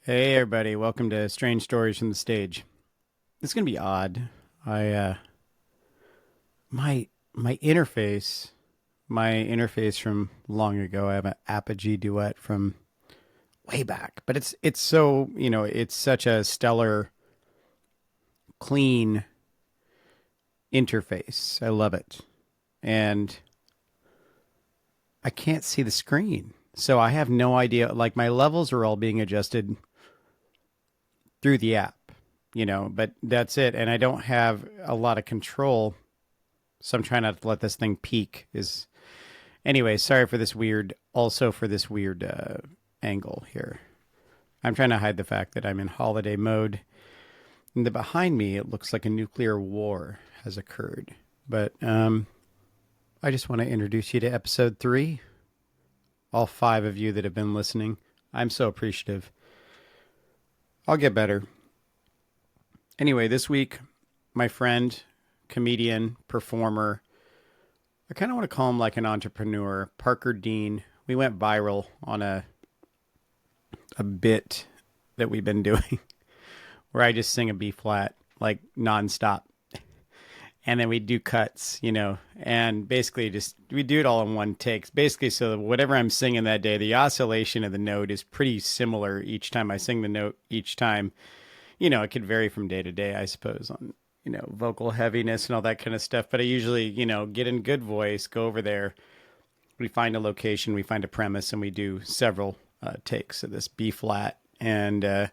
Hey everybody, welcome to Strange Stories from the Stage. It's gonna be odd. I my my interface, my interface from long ago. I have an Apogee duet from way back, but it's so it's such a stellar, clean interface. I love it, and I can't see the screen, so I have no idea. Like my levels are all being adjusted through the app, but that's it. And I don't have a lot of control. So I'm trying not to let this thing peak. Anyway, sorry for this weird angle here. I'm trying to hide the fact that I'm in holiday mode. And behind me, it looks like a nuclear war has occurred. But I just want to introduce you to episode 3. All 5 of you that have been listening, I'm so appreciative. I'll get better. Anyway, this week, my friend, comedian, performer, I kind of want to call him like an entrepreneur, Parker Dean. We went viral on a bit that we've been doing where I just sing a B flat like nonstop. And then we do cuts, and basically just we do it all in one take. Basically, so whatever I'm singing that day, the oscillation of the note is pretty similar each time I sing the note each time. It could vary from day to day, I suppose, on, vocal heaviness and all that kind of stuff. But I usually, get in good voice, go over there. We find a location, we find a premise, and we do several takes of this B flat. And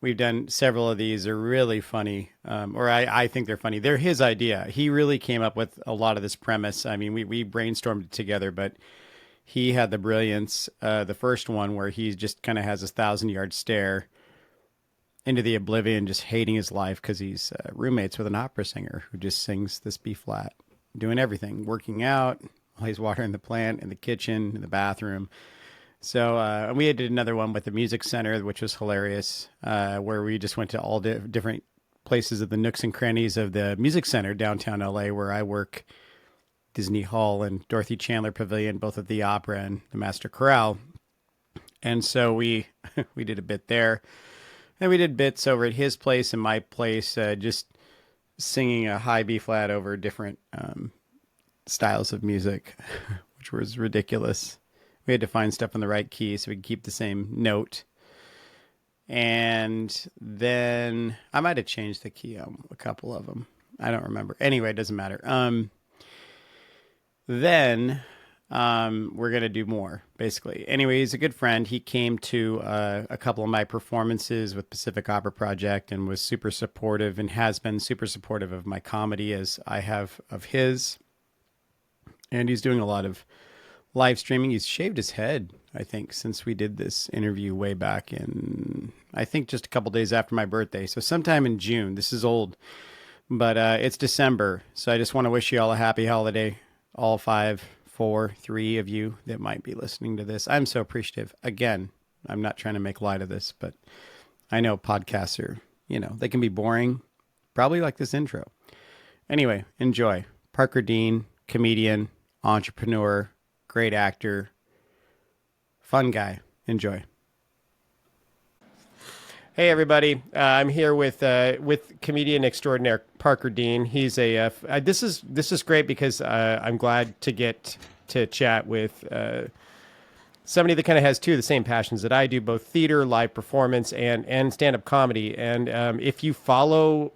we've done several of these. They're really funny, or I think they're funny. They're his idea. He really came up with a lot of this premise. I mean, we brainstormed it together, but he had the brilliance. The first one where he just kind of has this 1,000-yard stare into the oblivion, just hating his life because he's roommates with an opera singer who just sings this B flat, doing everything, working out while he's watering the plant, in the kitchen, in the bathroom. So we did another one with the Music Center, which was hilarious, where we just went to all different places of the nooks and crannies of the Music Center, downtown LA, where I work, Disney Hall and Dorothy Chandler Pavilion, both at the Opera and the Master Chorale. And so we we did a bit there. And we did bits over at his place and my place, just singing a high B flat over different styles of music, which was ridiculous. We had to find stuff in the right key so we could keep the same note. And then I might have changed the key on a couple of them. I don't remember. Anyway, it doesn't matter. Then we're going to do more, basically. Anyway, he's a good friend. He came to a couple of my performances with Pacific Opera Project and was super supportive and has been super supportive of my comedy as I have of his. And he's doing a lot of live streaming. He's shaved his head, I think, since we did this interview way back in, I think, just a couple days after my birthday. So sometime in June. This is old, but it's December. So I just want to wish you all a happy holiday. All 5, 4, 3 of you that might be listening to this. I'm so appreciative. Again, I'm not trying to make light of this, but I know podcasts are, they can be boring, probably like this intro. Anyway, enjoy. Parker Dean, comedian, entrepreneur, great actor, fun guy. Enjoy. Hey everybody, I'm here with comedian extraordinaire Parker Dean. He's this is great because I'm glad to get to chat with somebody that kind of has two of the same passions that I do, both theater, live performance, and stand-up comedy. And if you follow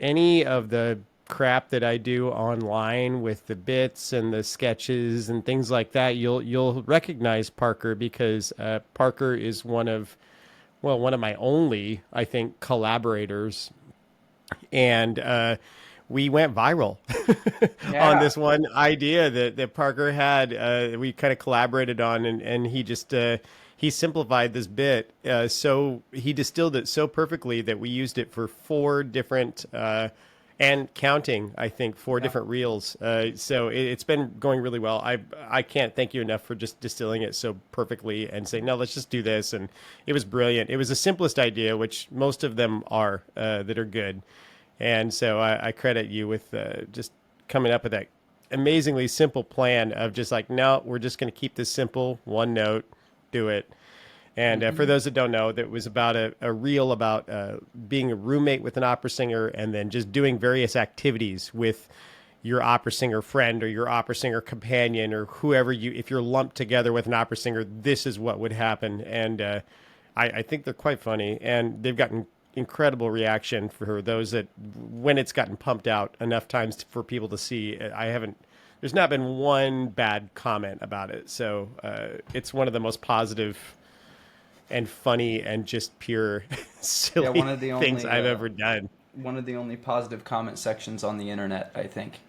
any of the crap that I do online with the bits and the sketches and things like that, you'll recognize Parker because Parker is one of my only, I think, collaborators. And we went viral on this one idea that Parker had. We kind of collaborated on, and he just he simplified this bit. So he distilled it so perfectly that we used it for 4 different and counting, I think, 4 different reels. So it's been going really well. I can't thank you enough for just distilling it so perfectly and saying, no, let's just do this. And it was brilliant. It was the simplest idea, which most of them are that are good. And so I credit you with just coming up with that amazingly simple plan of just like, no, we're just going to keep this simple, one note, do it. And for those that don't know, that was about a reel about being a roommate with an opera singer and then just doing various activities with your opera singer friend or your opera singer companion or whoever you, if you're lumped together with an opera singer, this is what would happen. And I think they're quite funny, and they've gotten incredible reaction for those that when it's gotten pumped out enough times for people to see. There's not been one bad comment about it. So it's one of the most positive and funny and just pure silly one of the things only I've ever done. one of the only positive comment sections on the internet, I think.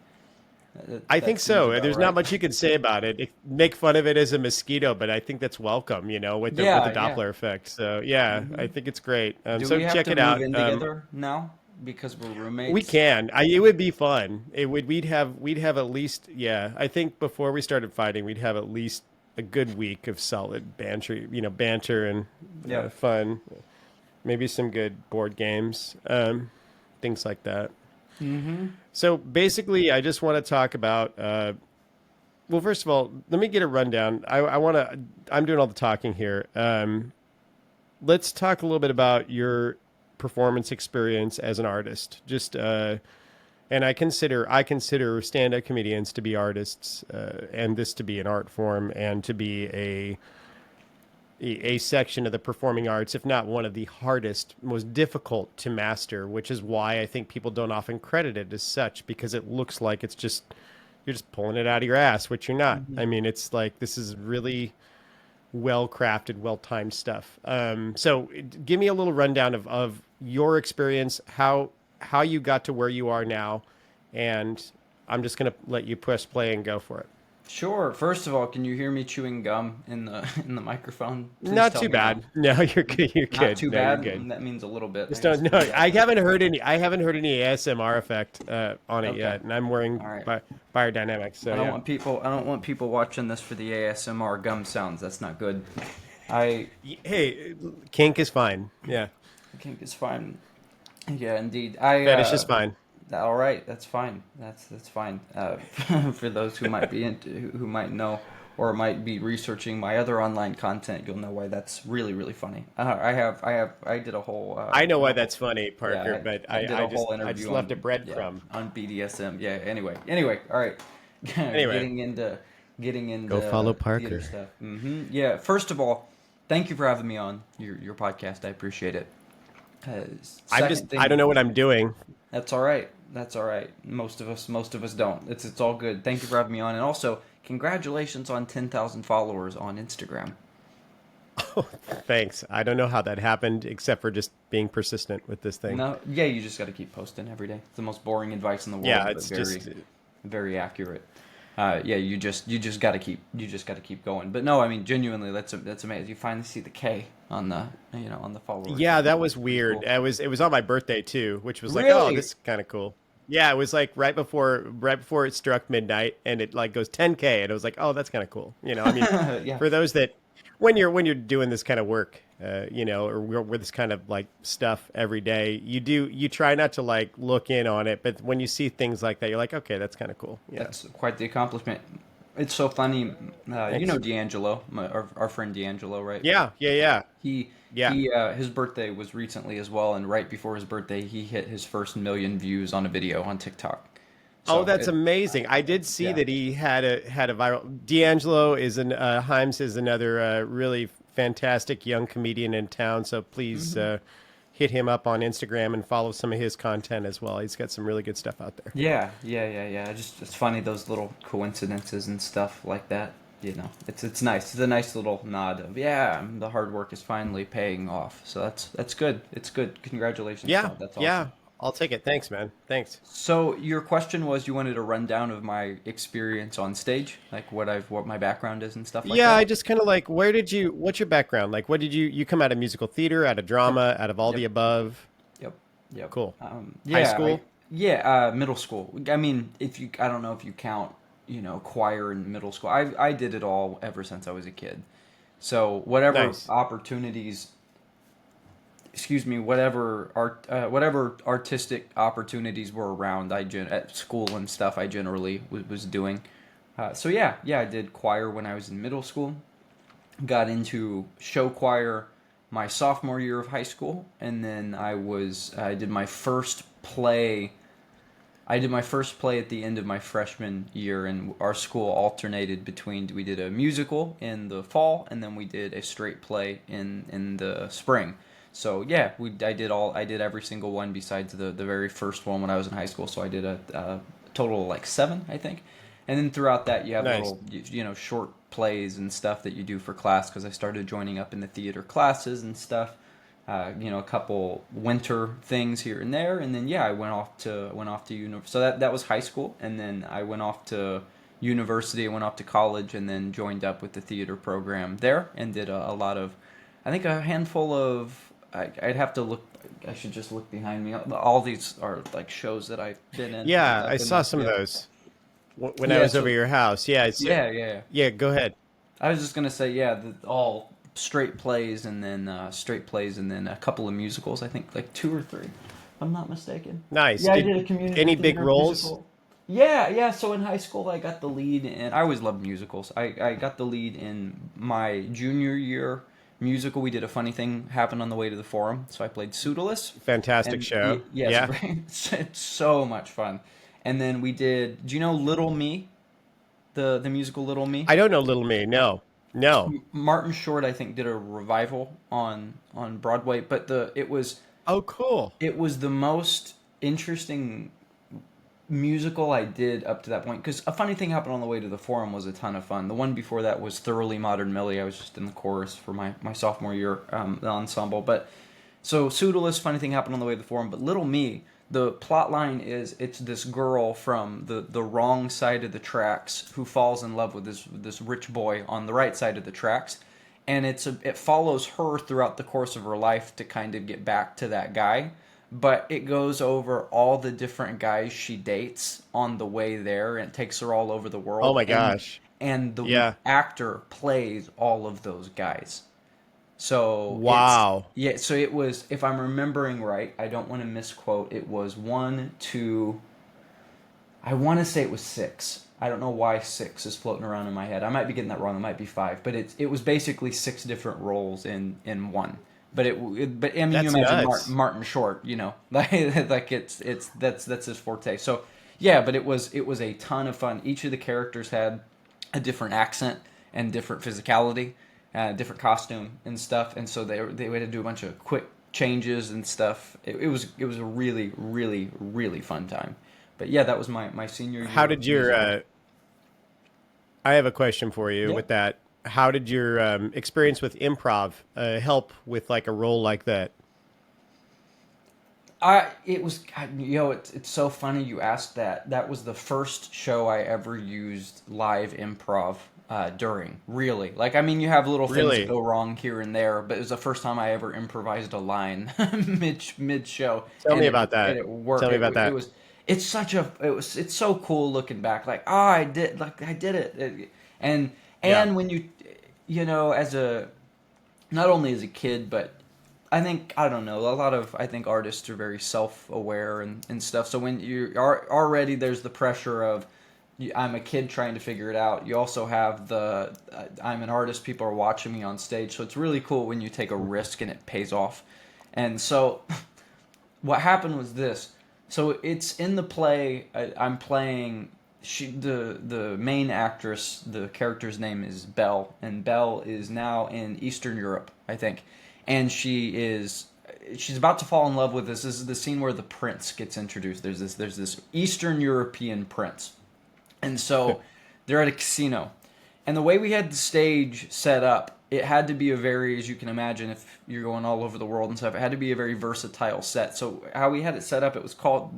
I That think seems so. about There's not right. much you can say about it. Make fun of it as a mosquito, but I think that's welcome, with the Yeah, yeah. Doppler effect. So yeah, I hmm think it's great. Do So we have check to it move out. in together now because we're We roommates? can. It would be fun. It would. We'd have at least. Yeah, I think before we started fighting, we'd have at least a good week of solid banter. Banter and Yep. fun. Maybe some good board games. Things like that. hmm So basically, I just want to talk about. Well, first of all, let me get a rundown. I want to. I'm doing all the talking here. Let's talk a little bit about your performance experience as an artist. And I consider stand-up comedians to be artists, and this to be an art form, and to be a section of the performing arts, if not one of the hardest, most difficult to master, which is why I think people don't often credit it as such, because it looks like you're just pulling it out of your ass, which you're not. I mean, it's like this is really well crafted, well timed stuff. So give me a little rundown of your experience, how you got to where you are now, and I'm just gonna let you press play and go for it. Sure. First of all, can you hear me chewing gum in the in the microphone? Please Not tell too me no. bad. No, you're good. You're Not good. too No, you're bad. good. That means a little bit, I Just guess, don't. for No, you I guys. haven't heard any. I haven't heard any ASMR effect on it Okay. yet, and I'm wearing All right. biodynamics. So yeah. I don't want people watching this for the ASMR gum sounds. That's not good. I Hey, kink is fine. Yeah, think it's fine. Yeah, indeed. I fetish is fine. all right. That's fine. That's fine. For those who might be into who might know or might be researching my other online content, you'll know why that's really funny. I did a whole I know did why a whole that's funny, Parker, yeah, but I did a whole I interview just left a on breadcrumb. on BDSM. Yeah. Anyway. All right. Anyway, Getting go follow into theater Parker. stuff. Yeah. First of all, thank you for having me on your podcast. I appreciate it. Second I don't thing, know what I'm doing. that's all right. That's all right. Most of us don't. It's all good. Thank you for having me on, and also congratulations on 10,000 followers on Instagram. Thanks. I don't know how that happened, except for just being persistent with this thing. No, yeah, you just got to keep posting every day. It's the most boring advice in the Yeah, world, but it's just very accurate. Yeah, you just got to keep going. But no, I mean genuinely, that's amazing. You finally see the K on the on the followers. yeah, that was That's pretty weird. cool. It was on my birthday too, which was like, oh, this Really? is kind of cool. Yeah, it was like right before it struck midnight, and it like goes 10K, and it was like, oh, that's kind of cool. I mean, Yeah. for those that when you're doing this kind of work, or with this kind of like stuff every day, you try not to like look in on it, but when you see things like that, you're like, okay, that's kind of cool. Yeah, That's quite the accomplishment. It's so funny. You know thanks. D'Angelo, our friend D'Angelo, right? Yeah, yeah, yeah, yeah. His birthday was recently as well, and right before his birthday, he hit his first million views on a video on TikTok. Oh, So that's it, amazing. I did see yeah. that he had a viral. D'Angelo is an Himes is another really fantastic young comedian in town. So please hmm hit him up on Instagram and follow some of his content as well. He's got some really good stuff out there. Yeah. Just it's funny those little coincidences and stuff like that. It's nice. It's a nice little nod of yeah, the hard work is finally paying off. So that's good. It's good. Congratulations, Yeah, Todd. That's yeah. awesome. I'll take it. Thanks, man. Thanks. So your question was you wanted a rundown of my experience on stage, like what my background is and stuff like Yeah, that. I just kind of like, what's your background? Like, what did you come out of musical theater, out of Yep. drama, out of all the Yep. above? Yep. Yep. Cool. High Yeah, school? middle school. I mean, if you I don't know if you count, choir in middle school. I did it all ever since I was a kid. So Nice. whatever artistic opportunities were around, at school and stuff, I generally was doing. So yeah, I did choir when I was in middle school. got into show choir my sophomore year of high school, and then I did my first play. I did my first play at the end of my freshman year, and our school alternated between we did a musical in the fall, and then we did a straight play in the spring. So yeah, I did every single one besides the very first one when I was in high school. So I did a total of like seven, I think. And then throughout that, you have Nice. little, short plays and stuff that you do for class because I started joining up in the theater classes and stuff. A couple winter things here and there, and then yeah, I went off to So that was high school, and then I went off to university. I went off to college, and then joined up with the theater program there, and did a lot of, I think a handful of. I'd have to look. I should just look behind me. All these are like shows that I've been in. Yeah, I've I been saw there. some of Yeah. those when I Yeah. was over So your house. Yeah, yeah. yeah. Go ahead. I was just gonna say, yeah, all straight plays, and then a couple of musicals. I think like two or three, if I'm not mistaken. Nice. Yeah, I did a community Any big theater roles? musical. Yeah, yeah. So in high school, I got the lead, and I always loved musicals. I got the lead in my junior year musical. We did a funny thing happen on the way to the forum, so I played Pseudolus, Fantastic and show. yes, Yeah. it's so much fun. And then we did. Do you know Little Me, the musical Little Me? I don't know Little Me. No. No. Martin Short, I think, did a revival on Broadway, but Oh, cool. it was the most interesting musical I did up to that point. Because a funny thing happened on the way to the forum was a ton of fun. The one before that was Thoroughly Modern Millie. I was just in the chorus for my sophomore year, the ensemble. But so Pseudolus, funny thing happened on the way to the forum. But Little Me, the plot line is it's this girl from the wrong side of the tracks who falls in love with this rich boy on the right side of the tracks, and it follows her throughout the course of her life to kind of get back to that guy, but it goes over all the different guys she dates on the way there, and it takes her all over the Oh world, my gosh. and the Yeah. actor plays all of those guys. So it's Wow. yeah. So it was, if I'm remembering right, I don't want to misquote. It was one, two. I want to say it was six. I don't know why six is floating around in my head. I might be getting that wrong. It might be five, but it was basically six different roles in one. But I mean, you That's imagine nuts. Martin Short, like it's that's his forte. So yeah, but it was a ton of fun. Each of the characters had a different accent and different physicality, different costume and stuff, and so they had to do a bunch of quick changes and stuff. It was a really really really fun time. But yeah, that was my senior How year did of your musical. I have a question for you Yeah. with that. How did your experience with improv help with like a role like that? It was it's so funny you asked that. That was the first show I ever used live improv during. Really, like I mean, you have little things that Really? go wrong here and there, but it was the first time I ever improvised a line mid show, Tell and me it about and that. it worked. Tell me about It that. was it's so cool looking back. Like I did it. And Yeah. when as a not only as a kid, but I don't know, a lot of I think artists are very self-aware and stuff. So when you are already there's the pressure of I'm a kid trying to figure it out. You also have the I'm an artist, people are watching me on stage. So it's really cool when you take a risk and it pays off. And so what happened was this. So it's in the play. I'm playing. The main actress. The character's name is Belle, and Belle is now in Eastern Europe, I think, and she's about to fall in love with this. This is the scene where the prince gets introduced. There's this Eastern European prince, and so they're at a casino. And the way we had the stage set up, it had to be a very, as you can imagine, if you're going all over the world and stuff, it had to be a very versatile set. So how we had it set up,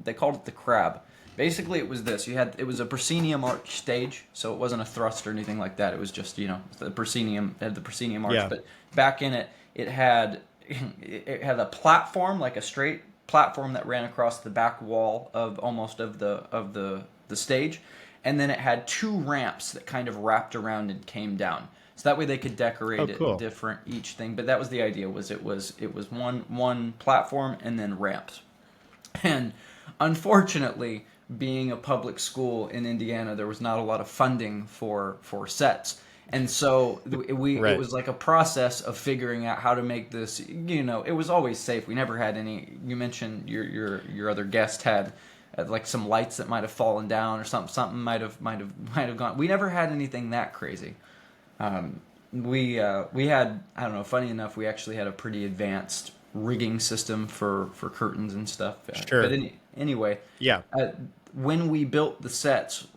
they called it the crab. Basically, it was this. It was a proscenium arch stage, so it wasn't a thrust or anything like that. It was just, the proscenium, it had the proscenium arch. Yeah. But back in it, it had a platform, like a straight platform that ran across the back wall of almost of the stage, and then it had two ramps that kind of wrapped around and came down. So that way they could Oh, decorate it cool. different each thing. But that was the idea. It was one platform and then ramps. And unfortunately, being a public school in Indiana, there was not a lot of funding for sets. And so it Right. was like a process of figuring out how to make this. It was always safe. We never had any. You mentioned your other guest had like some lights that might have fallen down or something. Something might have gone. We never had anything that crazy. We had, I don't know. Funny enough, we actually had a pretty advanced rigging system for curtains and stuff. But Sure. anyway, Yeah. uh, when we built the sets,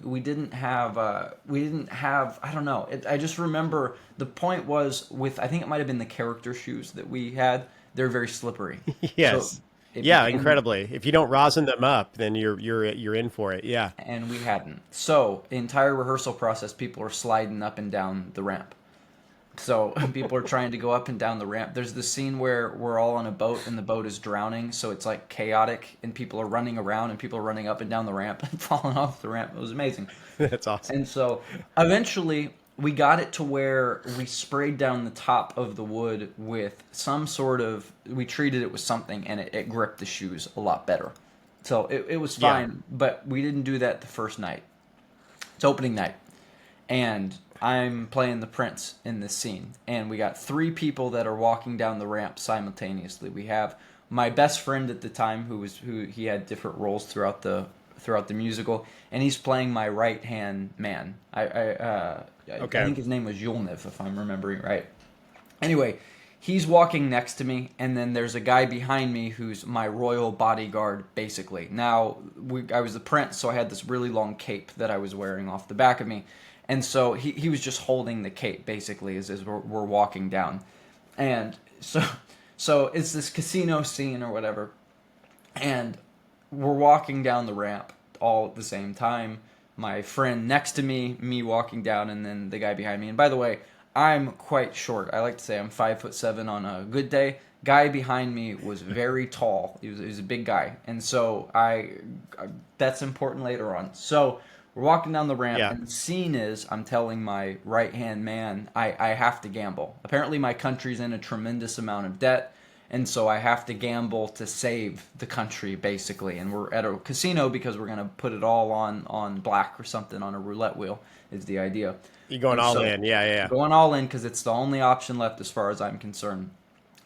we didn't have. I don't know. I just remember the point was with, I think it might have been the character shoes that we had. They're very slippery, so Yes. it Yeah, became, incredibly. If you don't rosin them up, then you're in for it. Yeah. and we hadn't. So the entire rehearsal process, people are sliding up and down the ramp. So people are trying to go up and down the ramp. There's this scene where we're all on a boat and the boat is drowning, so it's like chaotic, and people are running around and people are running up and down the ramp and falling off the ramp. It was amazing. That's awesome. And so eventually we got it to where we sprayed down the top of the wood with some sort of, we treated it with something, and it gripped the shoes a lot better. So it was Yeah. fine, but we didn't do that the first night. It's opening night, and I'm playing the prince in this scene, and we got three people that are walking down the ramp simultaneously. We have my best friend at the time, who he had different roles throughout the musical, and he's playing my right hand man. I Okay. think his name was Yulnev, if I'm remembering right. Anyway, he's walking next to me, and then there's a guy behind me who's my royal bodyguard, basically. Now, I was the prince, so I had this really long cape that I was wearing off the back of me. And so he was just holding the cape, basically, as we're walking down. And so it's this casino scene or whatever, and we're walking down the ramp all at the same time. My friend next to me walking down, and then the guy behind me. And by the way, I'm quite short. I like to say I'm 5'7" on a good day. Guy behind me was very tall. He was a big guy, and so that's important later on. So we're walking down the ramp, Yeah. and the scene is I'm telling my right hand man I have to gamble. Apparently, my country's in a tremendous amount of debt, and so I have to gamble to save the country, basically. And we're at a casino because we're gonna put it all on black or something on a roulette wheel. Is the idea. You're going And all so in. Yeah, yeah. going all in because it's the only option left as far as I'm concerned.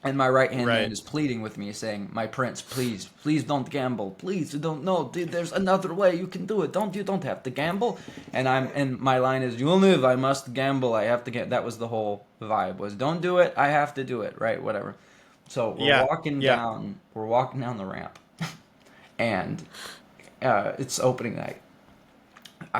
And my right hand man Right. is pleading with me, saying, "My prince, please, please don't gamble. Please, you don't know. There's another way you can do it. You don't have to gamble." And my line is, "You'll live. I must gamble. I have to get." That was the whole vibe. Was don't do it. I have to do it. Right. Whatever. So we're Yeah. walking Yeah. down. We're walking down the ramp, and it's opening night.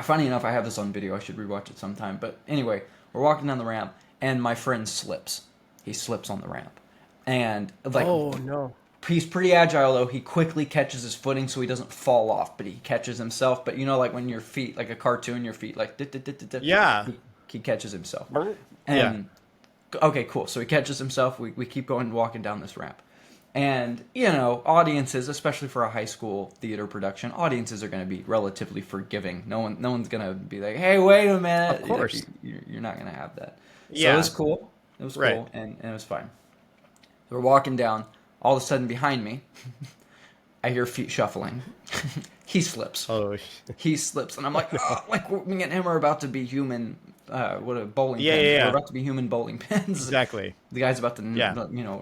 Funny enough, I have this on video. I should rewatch it sometime. But anyway, we're walking down the ramp, and my friend slips. He slips on the ramp, and like Oh no. he's pretty agile though. He quickly catches his footing so he doesn't fall off, but he catches himself. But like when your feet, like a cartoon, your feet like Yeah. he catches himself. Yeah. And okay, cool. So he catches himself. We keep going, walking down this ramp. And, audiences, especially for a high school theater production, audiences are going to be relatively forgiving. No one's going to be like, "Hey, wait a minute." Of course. Like, you're not going to have that. So it Yeah. was cool. It was Right. cool, and it was fine. We're walking down. All of a sudden, behind me, I hear feet shuffling. He slips. Oh. He slips, and I'm like, "Oh," like me and him are about to be human. What a bowling Yeah. pins. Yeah. We're Yeah. about to be human bowling pins. Exactly. The guy's about to, Yeah.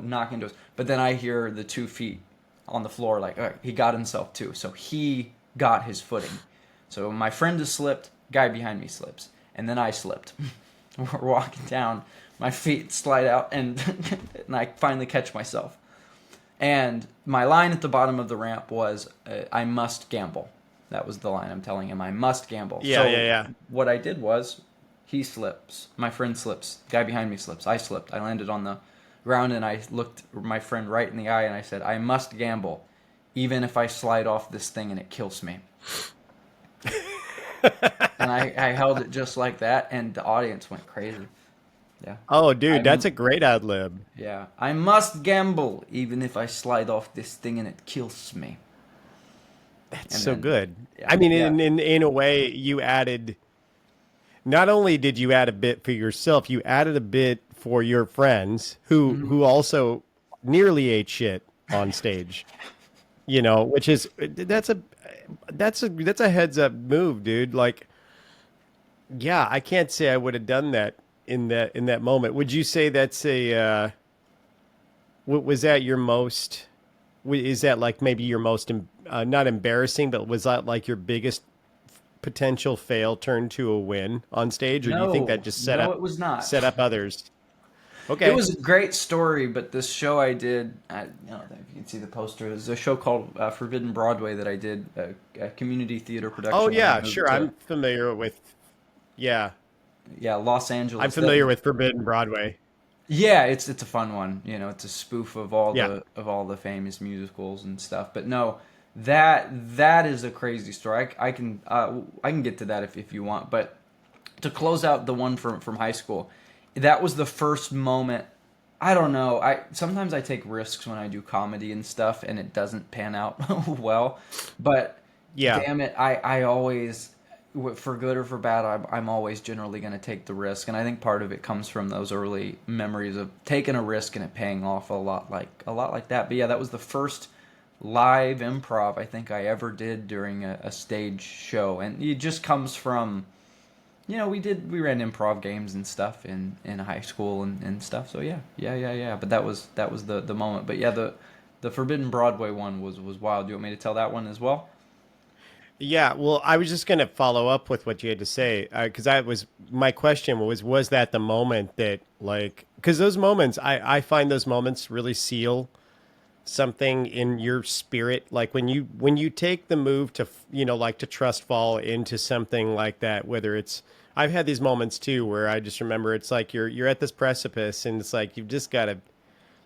knock into us. But then I hear the 2 feet on the floor, like, all right, he got himself too. So he got his footing. So my friend has slipped, guy behind me slips, and then I slipped. We're walking down, my feet slide out, and and I finally catch myself. And my line at the bottom of the ramp was, "I must gamble." That was the line I'm telling him. I must gamble. Yeah. So Yeah. Yeah. what I did was, he slips, my friend slips, the guy behind me slips, I slipped. I landed on the ground, and I looked my friend right in the eye, and I said, "I must gamble, even if I slide off this thing and it kills me." And I held it just like that, and the audience went crazy. Yeah. Oh, dude, that's I'm, a great ad lib. yeah. "I must gamble, even if I slide off this thing and it kills me." That's And so then, good. yeah, I mean, yeah. in a way, you added. Not only did you add a bit for yourself, you added a bit for your friends who also nearly ate shit on stage. Which is that's a heads up move, dude. Like Yeah, I can't say I would have done that in that moment. Would you say that's a was that your most is that like maybe your most not embarrassing, but was that like your biggest potential fail turned to a win on stage, or do you think that No, just no, it was not. set up others? It Okay. was a great story, but this show I did, I don't know if you can see the poster. It was a show called Forbidden Broadway that I did, a community theater Oh production when I yeah, moved sure. to, I'm familiar with yeah. yeah, Los I'm Angeles. That familiar with Forbidden Broadway. Yeah, it's a fun one. You know, it's a spoof Yeah. of all the famous musicals and stuff. But no, that is a crazy story. I can get to that if you want. But to close out the one from high school, that was the first moment. I don't know. I sometimes I take risks when I do comedy and stuff, and it doesn't pan out well. But Yeah. damn it, I always, for good or for bad, I'm always generally going to take the risk, and I think part of it comes from those early memories of taking a risk and it paying off a lot like that. But yeah, that was the first live improv I think I ever did during a stage show, and it just comes from, we ran improv games and stuff in high school and stuff. So yeah. But that was the moment. But yeah, the Forbidden Broadway one was wild. Do you want me to tell that one as well? Yeah, well, I was just going to follow up with what you had to say because I was my question was that the moment that like because those moments I find those moments really seal something in your spirit like when you take the move to like to trust fall into something like that, whether it's I've had these moments too where I just remember it's like you're at this precipice and it's like you've just got to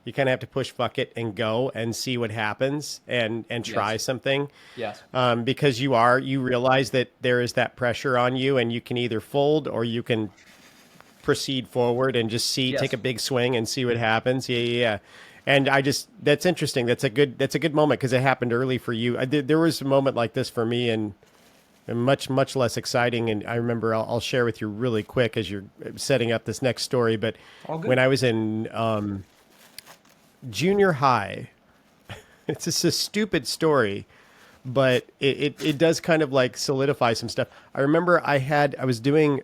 you kind of have to push fuck it and go and see what happens and try Yes. something Yes. because you realize that there is that pressure on you and you can either fold or you can proceed forward and just take Yes. a big swing and see what happens. Yeah. And I just that's interesting. That's a good moment because it happened early for you. There was a moment like this for me and much less exciting. And I remember I'll share with you really quick as you're setting up this next story. But All good. when I was in junior high, it's just a stupid story, but it does kind of like solidify some stuff. I remember I was doing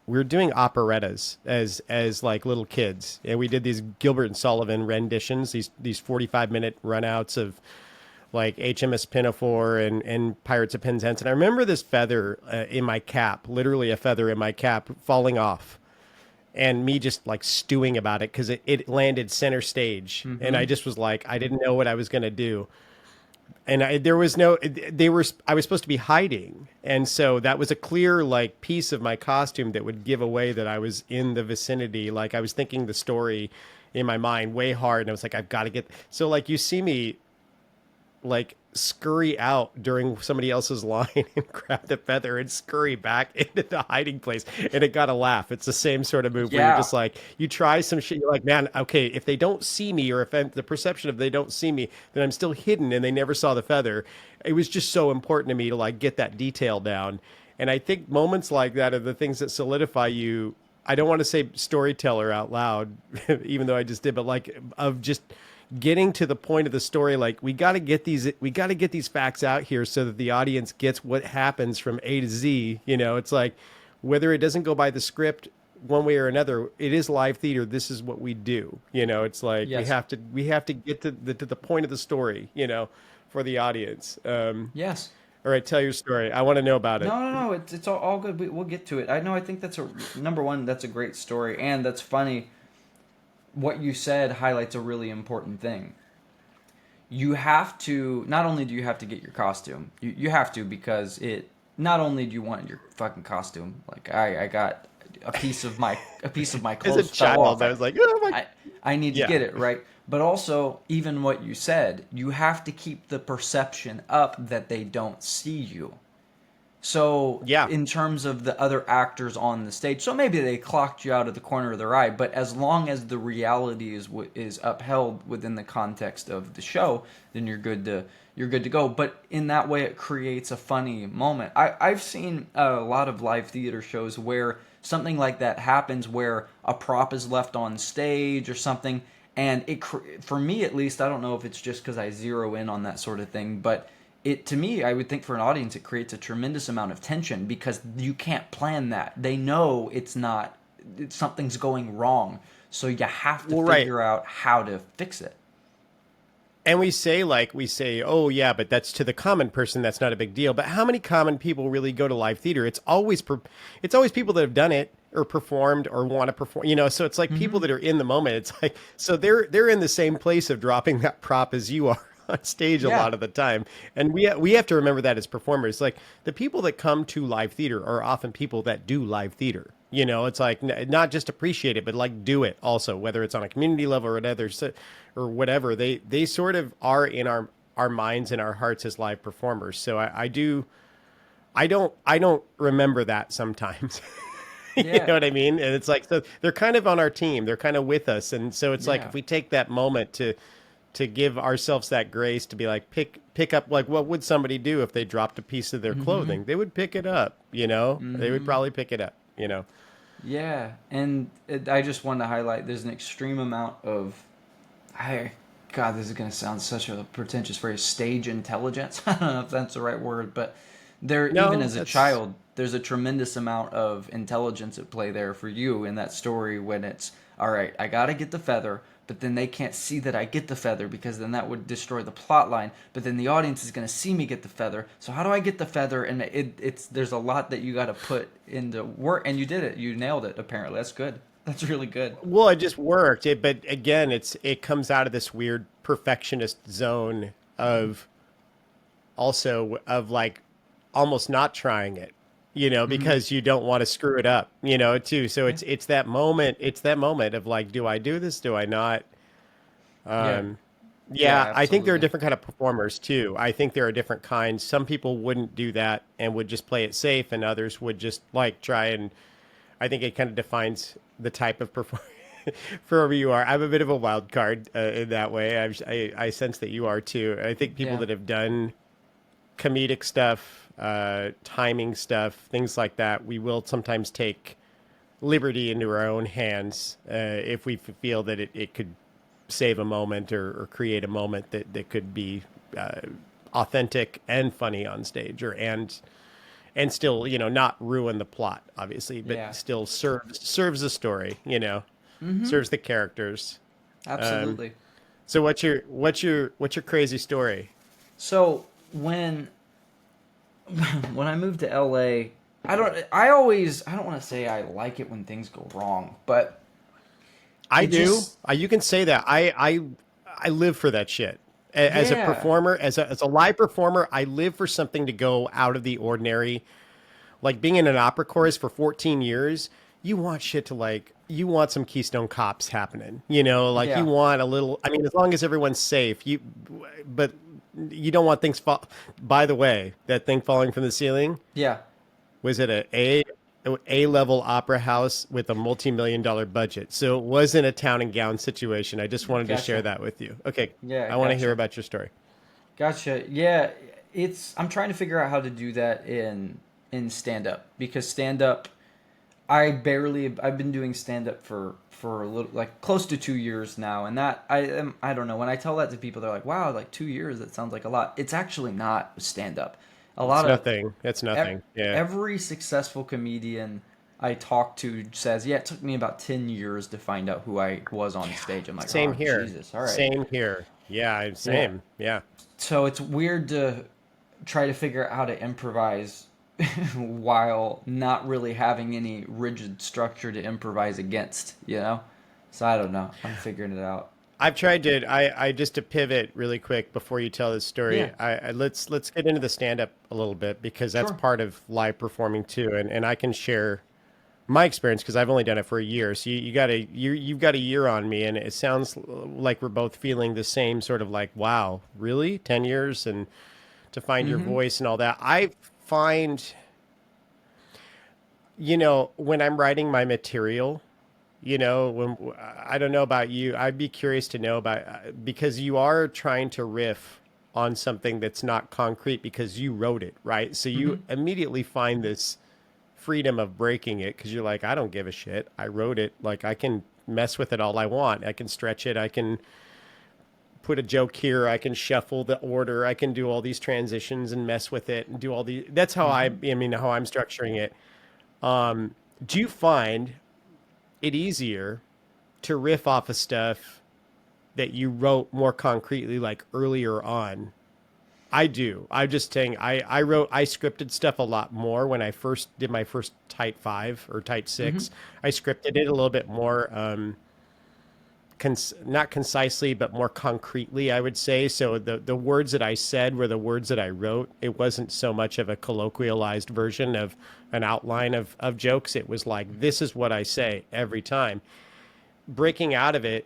we were doing operettas as like little kids, and we did these Gilbert and Sullivan renditions, these 45-minute runouts of like HMS Pinafore and Pirates of Penzance. And I remember this feather in my cap, literally a feather in my cap, falling off. And me just like stewing about it because it landed center stage. And I Mm-hmm. just was like, I didn't know what I was going to do. And there was no I was supposed to be hiding, and so that was a clear like piece of my costume that would give away that I was in the vicinity. Like I was thinking the story in my mind way hard, and I was like, I've got to get. So like you see me like scurry out during somebody else's line and grab the feather and scurry back into the hiding place, and it got a laugh. It's the same sort of move where you're Yeah. just like you try some shit, you're like, man, okay, if they don't see me, or if the perception of they don't see me, then I'm still hidden and they never saw the feather. It was just so important to me to like get that detail down. And I think moments like that are the things that solidify you. I don't want to say storyteller out loud, even though I just did, but like of just getting to the point of the story. Like we got to get these facts out here so that the audience gets what happens from A to Z. You know, it's like whether it doesn't go by the script one way or another, it is live theater. This is what we do. You know, it's like Yes. we have to get to the point of the story. You know, for the audience. Yes. All right, tell your story. I want to know about it. No. It's all good. We'll get to it. I know. I think that's a number one. That's a great story, and that's funny. What you said highlights a really important thing. You have to, not only do you have to get your costume, you have to, because it, not only do you want your fucking costume, like I got a piece of my As a clothes fell off. child, I was like, oh my, I I need to yeah, get it right. But also, even what you said, you have to keep the perception up that they don't see you. So, yeah, in terms of the other actors on the stage, so maybe they clocked you out of the corner of their eye, but as long as the reality is upheld within the context of the show, then you're good to go. But in that way, it creates a funny moment. I've seen a lot of live theater shows where something like that happens, where a prop is left on stage or something, and for me at least, I don't know if it's just because I zero in on that sort of thing, but it, to me, I would think for an audience, it creates a tremendous amount of tension because you can't plan that. They know something's going wrong, so you have to Well, right. figure out how to fix it. And we say, oh yeah, but that's to the common person. That's not a big deal. But how many common people really go to live theater? It's always people that have done it or performed or want to perform. So it's like people Mm-hmm. that are in the moment. It's like so they're in the same place of dropping that prop as you are on stage a Yeah. lot of the time. And we have to remember that as performers. Like the people that come to live theater are often people that do live theater. It's like not just appreciate it, but like do it also, whether it's on a community level or whatever, or whatever. They sort of are in our minds and our hearts as live performers. So I don't remember that sometimes. You Yeah. know what I mean? And it's like so they're kind of on our team. They're kind of with us. And so it's like Yeah. if we take that moment to give ourselves that grace to be like pick up, like what would somebody do if they dropped a piece of their Mm-hmm. clothing? They would pick it up. They would Mm-hmm. probably pick it up. Yeah, and I just wanted to highlight there's an extreme amount of, I, God, this is going to sound such a pretentious phrase, stage intelligence. I don't know if that's the right word, but even No, as a that's child, there's a tremendous amount of intelligence at play there for you in that story when it's, all right, I got to get the feather, but then they can't see that I get the feather because then that would destroy the plot line. But then the audience is going to see me get the feather. So how do I get the feather? And it's there's a lot that you got to put into work, and you did it. You nailed it. Apparently, that's good. That's really good. well, it just worked. But again, it comes out of this weird perfectionist zone of also of like almost not trying it, Hmm. because you don't want to screw it up, too. So Yeah. it's that moment of like, do I do this? Do I not? Yeah. Um, Yeah. yeah, I think there are Absolutely. different kind of performers too. I think there are different kinds. Some people wouldn't do that and would just play it safe, and others would just like try and. I think it kind of defines the type of performer for whoever you are. I'm a bit of a wild card in that way. I sense that you are too. I think people Yeah. that have done comedic stuff, timing stuff, things like that, we will sometimes take liberty into our own hands if we feel that it could save a moment or create a moment that could be uh, authentic and funny on stage and still not ruin the plot obviously, but Yeah. still serves the story, Mm-hmm. serves the characters. um, Absolutely. so what's your crazy story? So when I moved to LA, I don't want to say I like it when things go wrong, but I it do. just You can say that. I live for that shit. As a yeah. performer, as a live performer, I live for something to go out of the ordinary. Like being in an opera chorus for 14 years, you want shit to like you want some Keystone Cops happening. Like you Yeah. want a little. I mean, as long as everyone's safe, but you don't want things fall. By the way, that thing falling from the ceiling, Yeah. was it a level opera house with a multi-million-dollar budget. So it wasn't a town and gown situation. I just wanted to share Gotcha. that with you. Okay, Yeah, I want to hear gotcha. about your story. Gotcha. Yeah, it's I'm trying to figure out how to do that in stand up because stand up I've been doing stand up for a little like close to 2 years now, and that I don't know, when I tell that to people they're like, "Wow, like 2 years, that sounds like a lot." It's actually not stand up. A It's lot of nothing. It's ev- nothing. Yeah. every successful comedian I talk to says, "Yeah, it took me about 10 years to find out who I was on stage." I'm like, Same "Oh, here. Jesus. All right." Same here. Yeah, Yeah. same. Yeah. So it's weird to try to figure out how to improvise while not really having any rigid structure to improvise against. So I don't know. I'm figuring it out. I've tried to. I just to pivot really quick before you tell this Yeah, story. Let's get into the stand up a little bit because that's sure. part of live performing too, and I can share my experience because I've only done it for a year. So you've got a year on me, and it sounds like we're both feeling the same sort of like, wow, really, 10 years and to find your Mm-hmm. voice and all that. I find, when I'm writing my material, when I don't know about you, I'd be curious to know about because you are trying to riff on something that's not concrete because you wrote it, right? So Mm-hmm. you immediately find this freedom of breaking it because you're like, I don't give a shit. I wrote it. Like I can mess with it all I want. I can stretch it. I can put a joke here. I can shuffle the order. I can do all these transitions and mess with it and do all the. That's how how I'm structuring it. Do you find it easier to riff off of stuff that you wrote more concretely, like earlier on? I do. I'm just saying, I scripted stuff a lot more when I first did my first Type 5 or Type 6. I scripted it a little bit more, not concisely, but more concretely, I would say. So the words that I said were the words that I wrote. It wasn't so much of a colloquialized version of an outline of jokes. It was like, this is what I say every time. Breaking out of it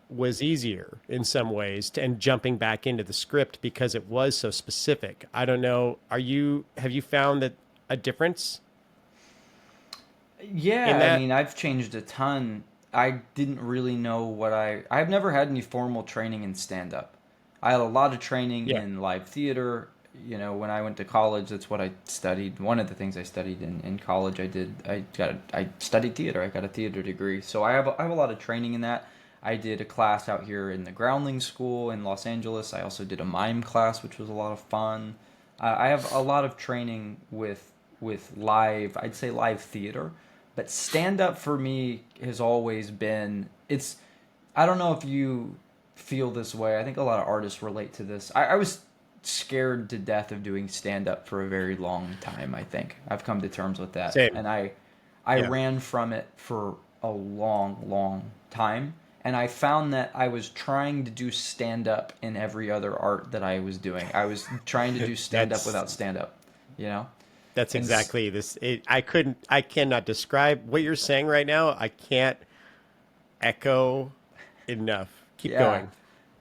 was easier in some ways and jumping back into the script because it was so specific. I don't know. Have you found that a difference in Yeah, I that? mean, I've changed a ton. I didn't really know I've never had any formal training in stand up. I had a lot of training Yeah. in live theater. You know, when I went to college, that's what I studied. One of the things I studied in college, I studied theater. I got a theater degree. So I have a lot of training in that. I did a class out here in the Groundling School in Los Angeles. I also did a mime class, which was a lot of fun. I have a lot of training with live, I'd say live theater, but stand up for me has always been it's. I don't know if you feel this way. I think a lot of artists relate to this. I was scared to death of doing stand up for a very long time. I think I've come to terms with that, Same. and I Yeah. ran from it for a long time. And I found that I was trying to do stand up in every other art that I was doing. I was trying to do stand up That's without stand up, you know? That's And exactly this. I cannot describe what you're saying right now. I can't echo enough. Keep yeah. going.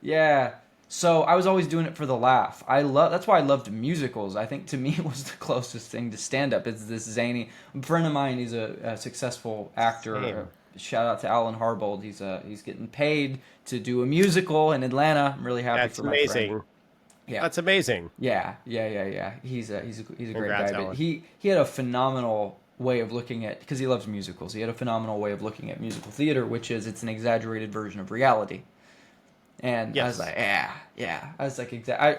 Yeah. So I was always doing it for the laugh. That's why I loved musicals. I think to me it was the closest thing to stand up. It's this zany a friend of mine. He's a successful actor. Same. Shout out to Alan Harbold. He's getting paid to do a musical in Atlanta. I'm really happy That's for my friend. amazing. Yeah. That's amazing. Yeah. He's a great guy. Congrats, But Alan. he had a phenomenal way of looking at because he loves musicals. He had a phenomenal way of looking at musical theater, which is it's an exaggerated version of reality. And I was Yes. like, yeah. I was like,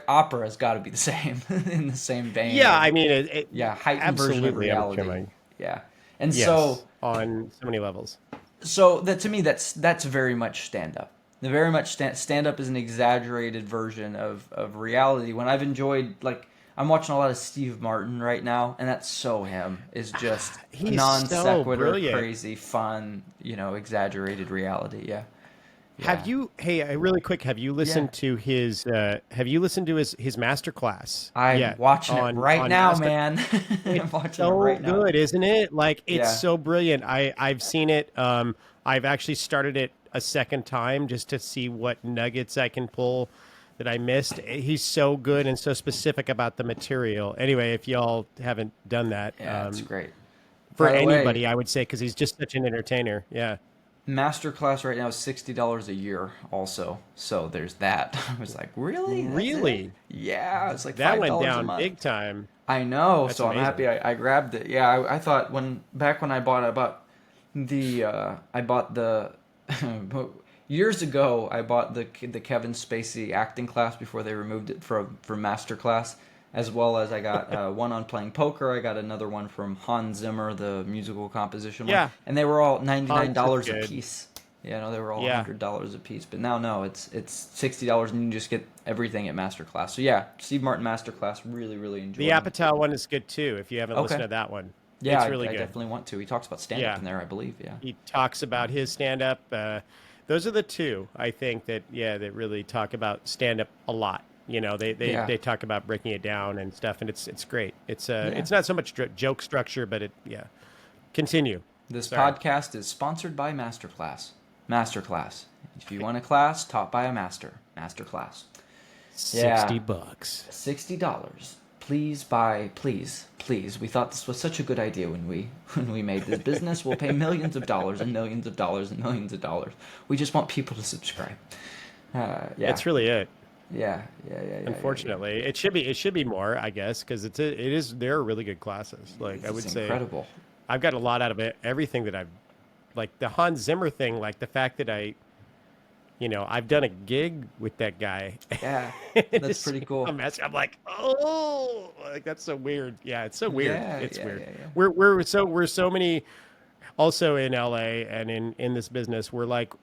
opera's got to be the same in the same vein Yeah, of I mean, it heightened version of absolutely. I'm reality. assuming. Yeah, and Yes, on so many levels. so that to me that's very much stand up. The very much stand up is an exaggerated version of reality. When I've enjoyed like I'm watching a lot of Steve Martin right now, and that's so him is just He's non so sequitur, brilliant. crazy, fun, exaggerated reality. Yeah, yeah, Have you? Hey, really quick. yeah. Have you listened to his master class I'm yet watching it right on now, master? man. I'm It's watching it so right now. good, isn't it? Like it's Yeah. so brilliant. I've seen it. I've actually started it a second time just to see what nuggets I can pull that I missed. He's so good and so specific about the material. Anyway, if y'all haven't done that, Yeah, it's great. for By the way, anybody, I would say because he's just such an entertainer. Yeah. Masterclass right now is $60 a year also. So there's that. I was like, really? That's it? Really, Yeah, it's like that went $5 a down month. big time. I know, That's so I'm amazing. happy I grabbed it. Yeah, I thought back when I bought I bought the years ago I bought the Kevin Spacey acting class before they removed it from master class, as well as I got one on playing poker. I got another one from Hans Zimmer, the musical composition one, Yeah, and they were all ninety nine Hans is dollars a good. piece. You know, they were all Yeah. $100 a piece. But now, no, it's $60 and you just get everything at Masterclass. So yeah, Steve Martin Masterclass, really The enjoying. Apatow one is good too. If you haven't listened Okay, to that one, yeah, it's I really good. definitely want to. He talks about stand up Yeah, in there, I believe. Yeah, he talks about his stand up. Those are the two I think that really talk about stand up a lot. You know, yeah, they talk about breaking it down and stuff, and it's great. yeah. It's not so much joke structure, but it yeah. Continue. This Sorry. podcast is sponsored by Masterclass. Masterclass. If you want a class taught by a Masterclass. Yeah, $60. $60. Please buy, please. We thought this was such a good idea when we made this business. We'll pay millions of dollars and millions of dollars and millions of dollars. We just want people to subscribe. Yeah, That's really it. yeah. Unfortunately, it should be more, I guess, because it is they're really good classes. Like I It's would say, incredible. I've got a lot out of it. Everything that I've like the Hans Zimmer thing, like the fact that I've done a gig with that guy. Yeah, And that's just, pretty cool. I'm like, oh, like that's so weird. Yeah, it's so weird. Yeah, It's yeah, weird. yeah, yeah. We're so many also in LA and in this business. We're like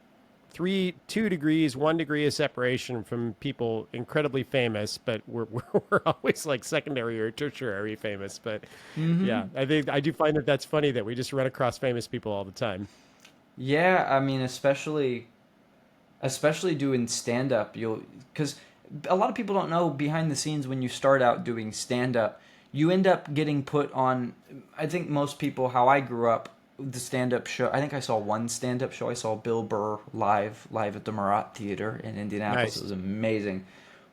2 degrees, 1 degree of separation from people incredibly famous, but we're always like secondary or tertiary famous. But Mm-hmm. yeah, I think I do find that that's funny that we just run across famous people all the time. Yeah, I mean, especially doing stand up, you'll because a lot of people don't know behind the scenes when you start out doing stand up, you end up getting put on. I think most people, how I grew up, the stand up show. I think I saw one stand up show. I saw Bill Burr live at the Murat Theater in Indianapolis. It Nice. was amazing.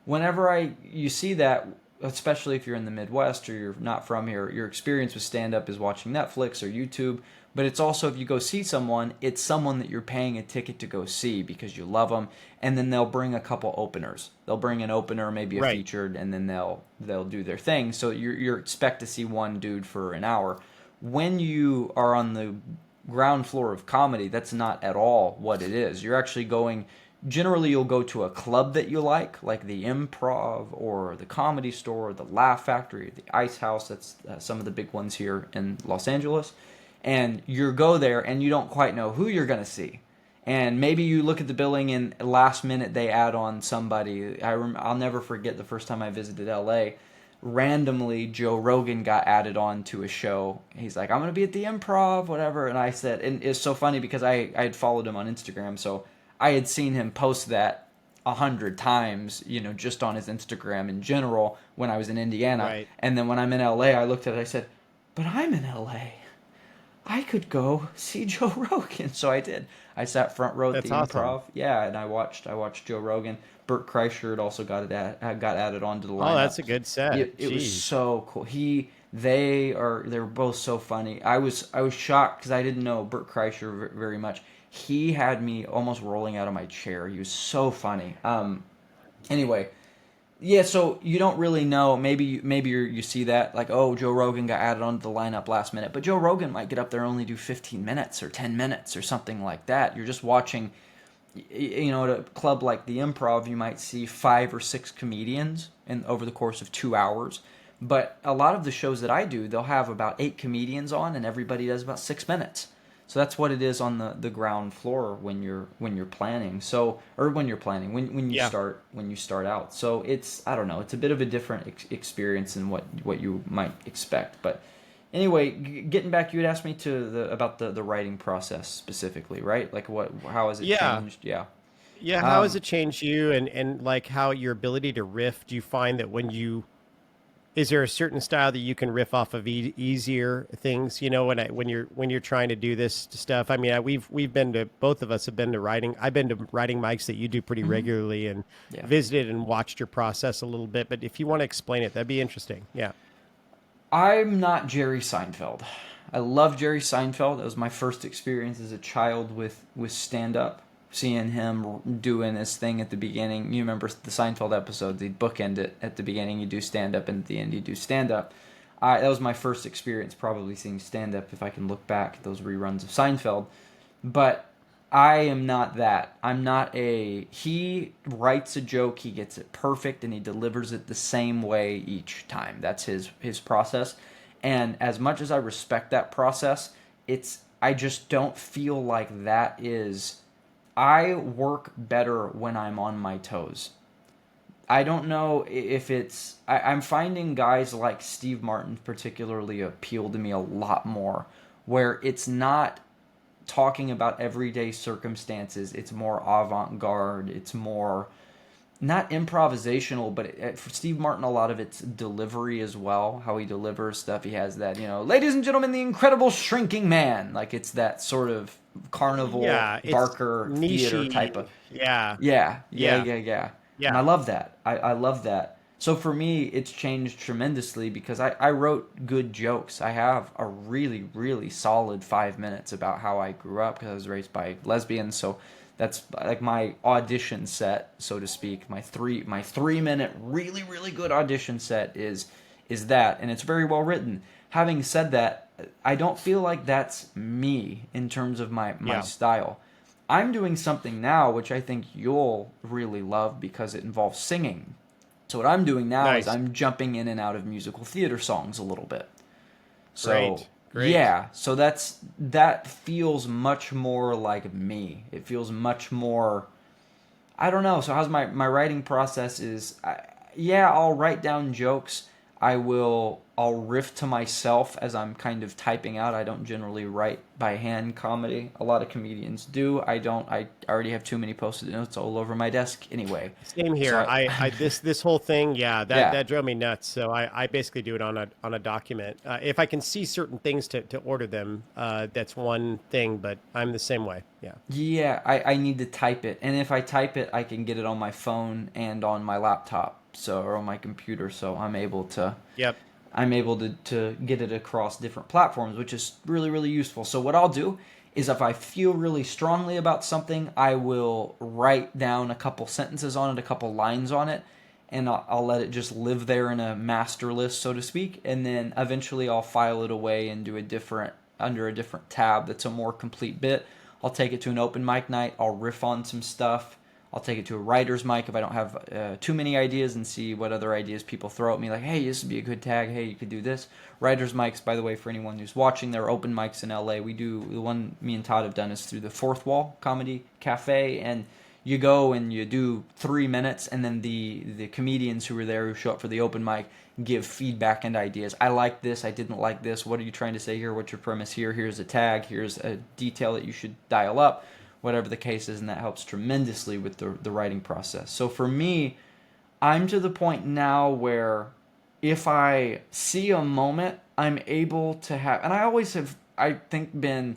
Whenever you see that, especially if you're in the Midwest or you're not from here, your experience with stand up is watching Netflix or YouTube. But it's also if you go see someone, it's someone that you're paying a ticket to go see because you love them, and then they'll bring a couple openers. They'll bring an opener, maybe a Right. featured, and then they'll do their thing. So you expect to see one dude for an hour. When you are on the ground floor of comedy, that's not at all what it is. You're actually going. Generally, you'll go to a club that you like the Improv or the Comedy Store, or the Laugh Factory, the Ice House. That's some of the big ones here in Los Angeles. And you go there and you don't quite know who you're going to see. And maybe you look at the billing and last minute they add on somebody. I'll never forget the first time I visited LA. Randomly, Joe Rogan got added on to a show. He's like, I'm going to be at the Improv, whatever. And I said, and it's so funny because I had followed him on Instagram. So I had seen him post that 100 times, just on his Instagram in general when I was in Indiana. Right. And then when I'm in LA, I looked at it, I said, but I'm in LA. I could go see Joe Rogan. So I did. I sat front row at That's the awesome. Improv. Yeah, and I watched Joe Rogan. Burt Kreischer had also got added onto the Oh, lineup. that's a good set. It was Jeez. so cool. They're both so funny. I was shocked because I didn't know Burt Kreischer very much. He had me almost rolling out of my chair. He was so funny. Anyway, yeah, so you don't really know. Maybe you see that like, oh, Joe Rogan got added onto the lineup last minute, but Joe Rogan might get up there and only do 15 minutes or 10 minutes or something like that. You're just watching. At a club like the Improv, you might see 5 or 6 comedians in over the course of 2 hours. But a lot of the shows that I do, they'll have about 8 comedians on, and everybody does about 6 minutes. So that's what it is on the ground floor when you're planning. So or when you're planning when you Yeah. start out. So it's I don't know. It's a bit of a different experience than what you might expect. But anyway, getting back, you had asked me about the writing process specifically, right? Like how has it Yeah. changed? Yeah. Yeah. How has Um, it changed you and like how your ability to riff, do you find that is there a certain style that you can riff off of easier things? When you're trying to do this stuff. I mean, we've been to both of us have been to writing. I've been to writing mics that you do pretty mhm. regularly and Yeah. visited and watched your process a little bit. But if you want to explain it, that'd be interesting. Yeah. I'm not Jerry Seinfeld. I love Jerry Seinfeld. That was my first experience as a child with stand up. Seeing him doing his thing at the beginning. You remember the Seinfeld episode? They bookend it at the beginning. You do stand up, and at the end you do stand up. That was my first experience, probably seeing stand up. If I can look back at those reruns of Seinfeld, but I am not that. I'm not a. He writes a joke, he gets it perfect, and he delivers it the same way each time. That's his process. And as much as I respect that process, I just don't feel like that is. I work better when I'm on my toes. I don't know if I'm finding guys like Steve Martin particularly appeal to me a lot more, where it's not talking about everyday circumstances. It's more avant garde. It's more not improvisational, but for Steve Martin, a lot of it's delivery as well. How he delivers stuff. He has that, ladies and gentlemen, the incredible shrinking man. Like it's that sort of carnival Yeah. It's Barker theater type nichey. of. Yeah. Yeah, yeah, Yeah. yeah, yeah. And I Yeah. love that. I love that. So for me, it's changed tremendously because I wrote good jokes. I have a really, really solid 5 minutes about how I grew up because I was raised by lesbians. So that's like my audition set, so to speak. My 3 minute really, really good audition set is that, and it's very well written. Having said that, I don't feel like that's me in terms of my Yeah. style. I'm doing something now which I think you'll really love because it involves singing. So what I'm doing now is Nice. I'm jumping in and out of musical theater songs a little bit. So Great. Great. yeah, so that feels much more like me. It feels much more. I don't know. So how's my writing process is? Yeah, I'll write down jokes. I'll riff to myself as I'm kind of typing out. I don't generally write by hand comedy. A lot of comedians do. I don't. I already have too many post-it notes all over my desk anyway. Same So here. I this whole thing, yeah, yeah. that drove me nuts. So I basically do it on a document. If I can see certain things to order them, that's one thing. But I'm the same way. Yeah. Yeah, I need to type it. And if I type it, I can get it on my phone and on my laptop, so or on my computer, so Yep. I'm able to get it across different platforms, which is really, really useful. So what I'll do is if I feel really strongly about something, I will write down a couple sentences on it, a couple lines on it, and I'll let it just live there in a master list, so to speak, and then eventually I'll file it away into a different under a different tab that's a more complete bit. I'll take it to an open mic night. I'll riff on some stuff. I'll take it to a writer's mic if I don't have too many ideas and see what other ideas people throw at me. Like, hey, this would be a good tag. Hey, you could do this. Writer's mics, by the way, for anyone who's watching, there are open mics in LA. We do the one me and Todd have done is through the Fourth Wall Comedy Cafe, and you go and you do 3 minutes, and then the comedians who are there who show up for the open mic give feedback and ideas. I like this. I didn't like this. What are you trying to say here? What's your premise here? Here's a tag. Here's a detail that you should dial up. Whatever the case is, and that helps tremendously with the writing process. So for me, I'm to the point now where if I see a moment, I'm able to have, and I always have, I think, been,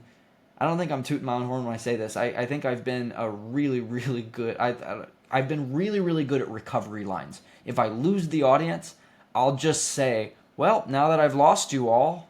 I don't think I'm tooting my own horn when I say this. I think I've been a really, really good, I've been really, really good at recovery lines. If I lose the audience, I'll just say, well, now that I've lost you all,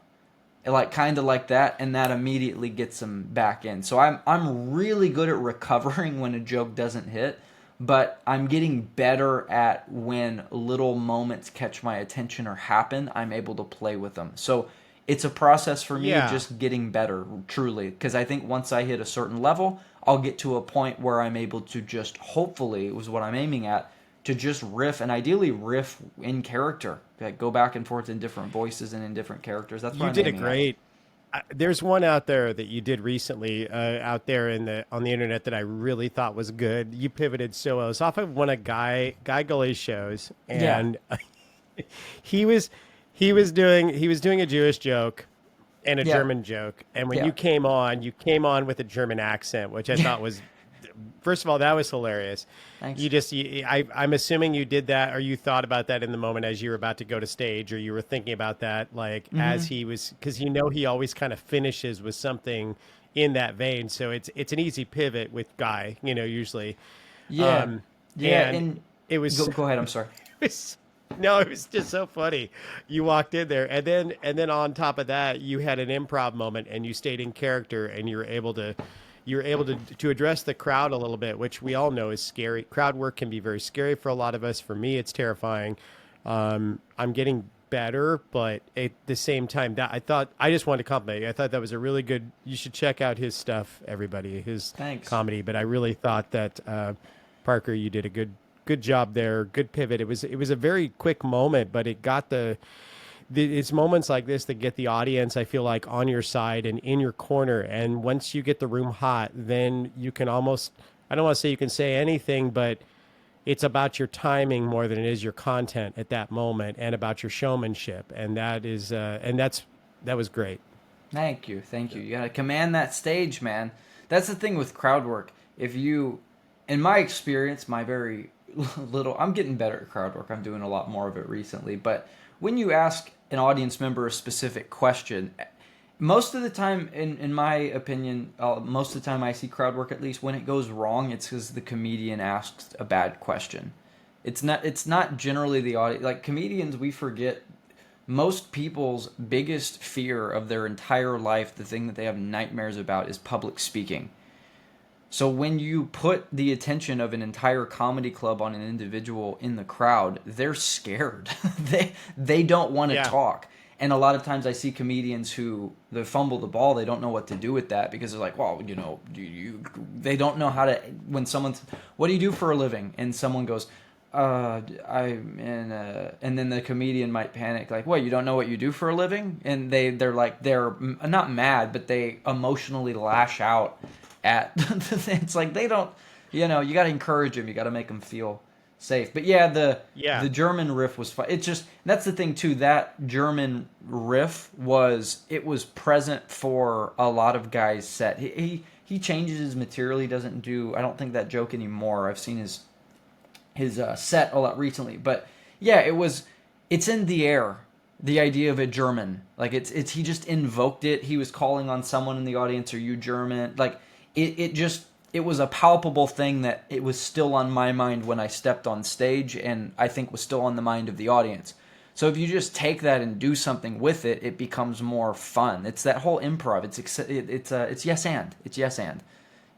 like kind of like that, and that immediately gets them back in. So I'm really good at recovering when a joke doesn't hit, but I'm getting better at when little moments catch my attention or happen, I'm able to play with them. So it's a process for me Yeah. just getting better, truly, because I think once I hit a certain level, I'll get to a point where I'm able to just, hopefully, it was what I'm aiming at, to just riff, and ideally riff in character, like go back and forth in different voices and in different characters. That's what You I'm did a aiming at. great. There's one out there that you did recently out there in the on the internet that I really thought was good. You pivoted so well. It's off of one of Guy Gully's shows, Yeah, and he was he was doing a Jewish joke and a yeah, German joke. And when yeah, you came on with a German accent, which I thought was, first of all, that was hilarious. thanks. I'm assuming you did that, or you thought about that in the moment as you were about to go to stage, or you were thinking about that, like Hmm. as he was, because he always kind of finishes with something in that vein. So it's an easy pivot with Guy, usually. Yeah, Um, yeah, and and it was, go ahead. I'm sorry. was no, it was just so funny. You walked in there, and then on top of that, you had an improv moment, and you stayed in character, and you were able to address the crowd a little bit, which we all know is scary. Crowd work can be very scary for a lot of us. For me, it's terrifying. I'm getting better, but at the same time, that I just wanted to compliment you. I thought that was a really good. You should check out his stuff, everybody, his Thanks. comedy. But I really thought that Parker, you did a good job there. Good pivot. It was a very quick moment, but it got it's moments like this that get the audience, I feel like, on your side and in your corner. And once you get the room hot, then you can almost, I don't want to say you can say anything, but it's about your timing more than it is your content at that moment, and about your showmanship. And that was great. Thank you, thank you. You gotta command that stage, man. That's the thing with crowd work. If you, in my experience, my very little, I'm getting better at crowd work. I'm doing a lot more of it recently. But when you ask an audience member a specific question, most of the time, in my opinion, most of the time I see crowd work, at least when it goes wrong, it's because the comedian asked a bad question. It's not generally the audience. Like comedians, we forget most people's biggest fear of their entire life, the thing that they have nightmares about, is public speaking. So when you put the attention of an entire comedy club on an individual in the crowd, they're scared. They don't want to Yeah. talk. And a lot of times I see comedians who they fumble the ball. They don't know what to do with that because they're like, well, they don't know how to, when someone's, what do you do for a living? And someone goes, I'm in and then the comedian might panic, like, what, you don't know what you do for a living? And they're like, they're not mad, but they emotionally lash out at, it's like, they don't, you got to encourage them. You got to make them feel safe. But yeah, the German riff was fun. It's just, that's the thing too. That German riff it was present for a lot of guys' set. He changes his material. He doesn't do, I don't think, that joke anymore. I've seen his set a lot recently. But yeah, it's in the air. The idea of a German, like it's he just invoked it. He was calling on someone in the audience. Are you German? Like it was a palpable thing that it was still on my mind when I stepped on stage, and I think was still on the mind of the audience. So if you just take that and do something with it, it becomes more fun. It's that whole improv. It's yes and. It's yes and.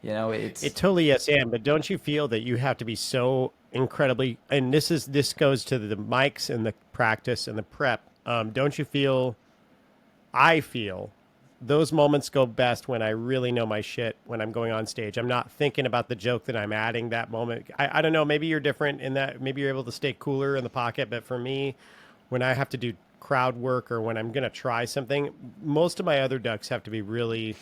It totally yes and, but don't you feel that you have to be so incredibly, and this goes to the mics and the practice and the prep. Don't you feel, I feel those moments go best when I really know my shit when I'm going on stage. I'm not thinking about the joke that I'm adding that moment. I don't know, maybe you're different in that maybe you're able to stay cooler in the pocket, but for me, when I have to do crowd work or when I'm going to try something, most of my other ducks have to be really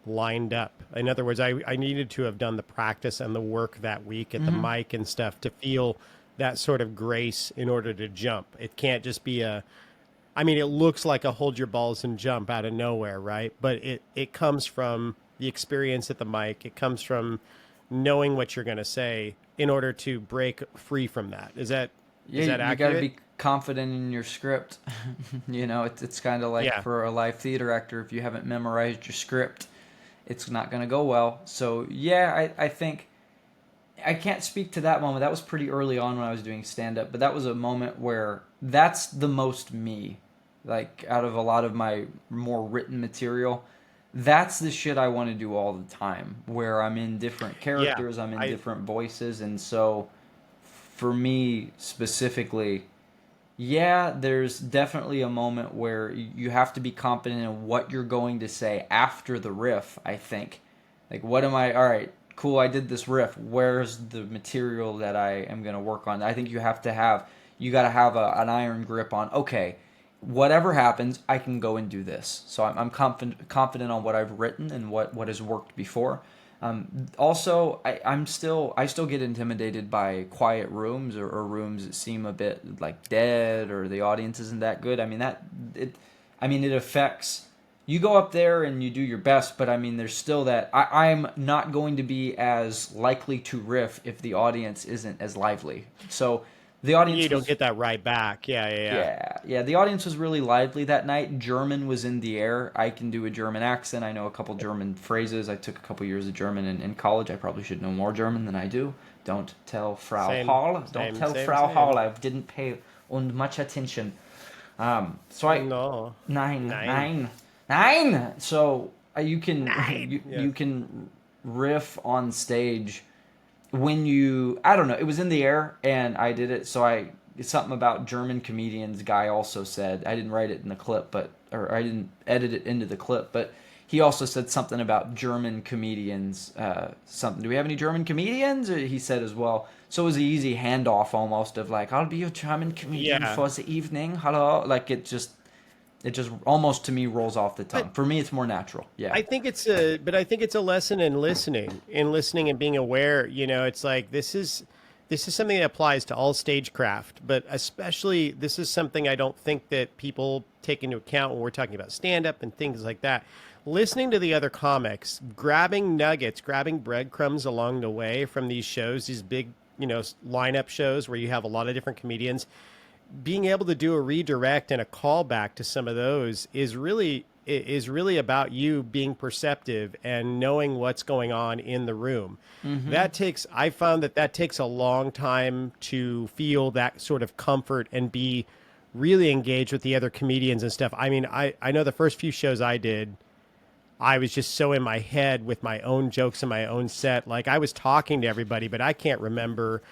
lined up. In other words, I needed to have done the practice and the work that week at the mic and stuff to feel that sort of grace in order to jump. It can't just be it looks like a hold your balls and jump out of nowhere, right? But it comes from the experience at the mic. It comes from knowing what you're going to say in order to break free from that. Is that accurate? You got to be confident in your script. It's kind of like for a live theater actor, if you haven't memorized your script, it's not going to go well. So yeah, I think I can't speak to that moment. That was pretty early on when I was doing stand-up, but that was a moment where that's the most me. Like, out of a lot of my more written material, that's the shit I want to do all the time, where I'm in different characters, I'm in different voices, and so for me specifically, yeah, there's definitely a moment where you have to be confident in what you're going to say after the riff, I think. Like, all right, cool, I did this riff. Where's the material that I am going to work on? I think you got to have an iron grip on, okay, whatever happens, I can go and do this. So I'm confident on what I've written and what has worked before. Also, I still get intimidated by quiet rooms or rooms that seem a bit like dead or the audience isn't that good. It affects. You go up there and you do your best, but there's still that. I'm not going to be as likely to riff if the audience isn't as lively. So the audience you don't get that right back. Yeah. The audience was really lively that night. German was in the air. I can do a German accent. I know a couple German phrases. I took a couple years of German in college. I probably should know more German than I do. Don't tell Frau Hall. Don't tell Frau Hall. I didn't pay much attention. No. Nine. So you can riff on stage when I don't know, it was in the air and I did it. So it's something about German comedians. Guy also said, I didn't write it in the clip, or I didn't edit it into the clip, but he also said something about German comedians. Something. Do we have any German comedians? He said as well. So it was an easy handoff almost of like, I'll be a German comedian for the evening. Hello. Like it just almost to me rolls off the tongue. For me, it's more natural. Yeah. I think it's a lesson in listening and being aware. It's like this is something that applies to all stagecraft, but especially this is something I don't think that people take into account when we're talking about stand-up and things like that. Listening to the other comics, grabbing nuggets, grabbing breadcrumbs along the way from these shows, these big, lineup shows where you have a lot of different comedians, being able to do a redirect and a callback to some of those is really about you being perceptive and knowing what's going on in the room. Mm-hmm. I found that takes a long time to feel that sort of comfort and be really engaged with the other comedians and stuff. I know the first few shows I did, I was just so in my head with my own jokes and my own set. Like I was talking to everybody, but I can't remember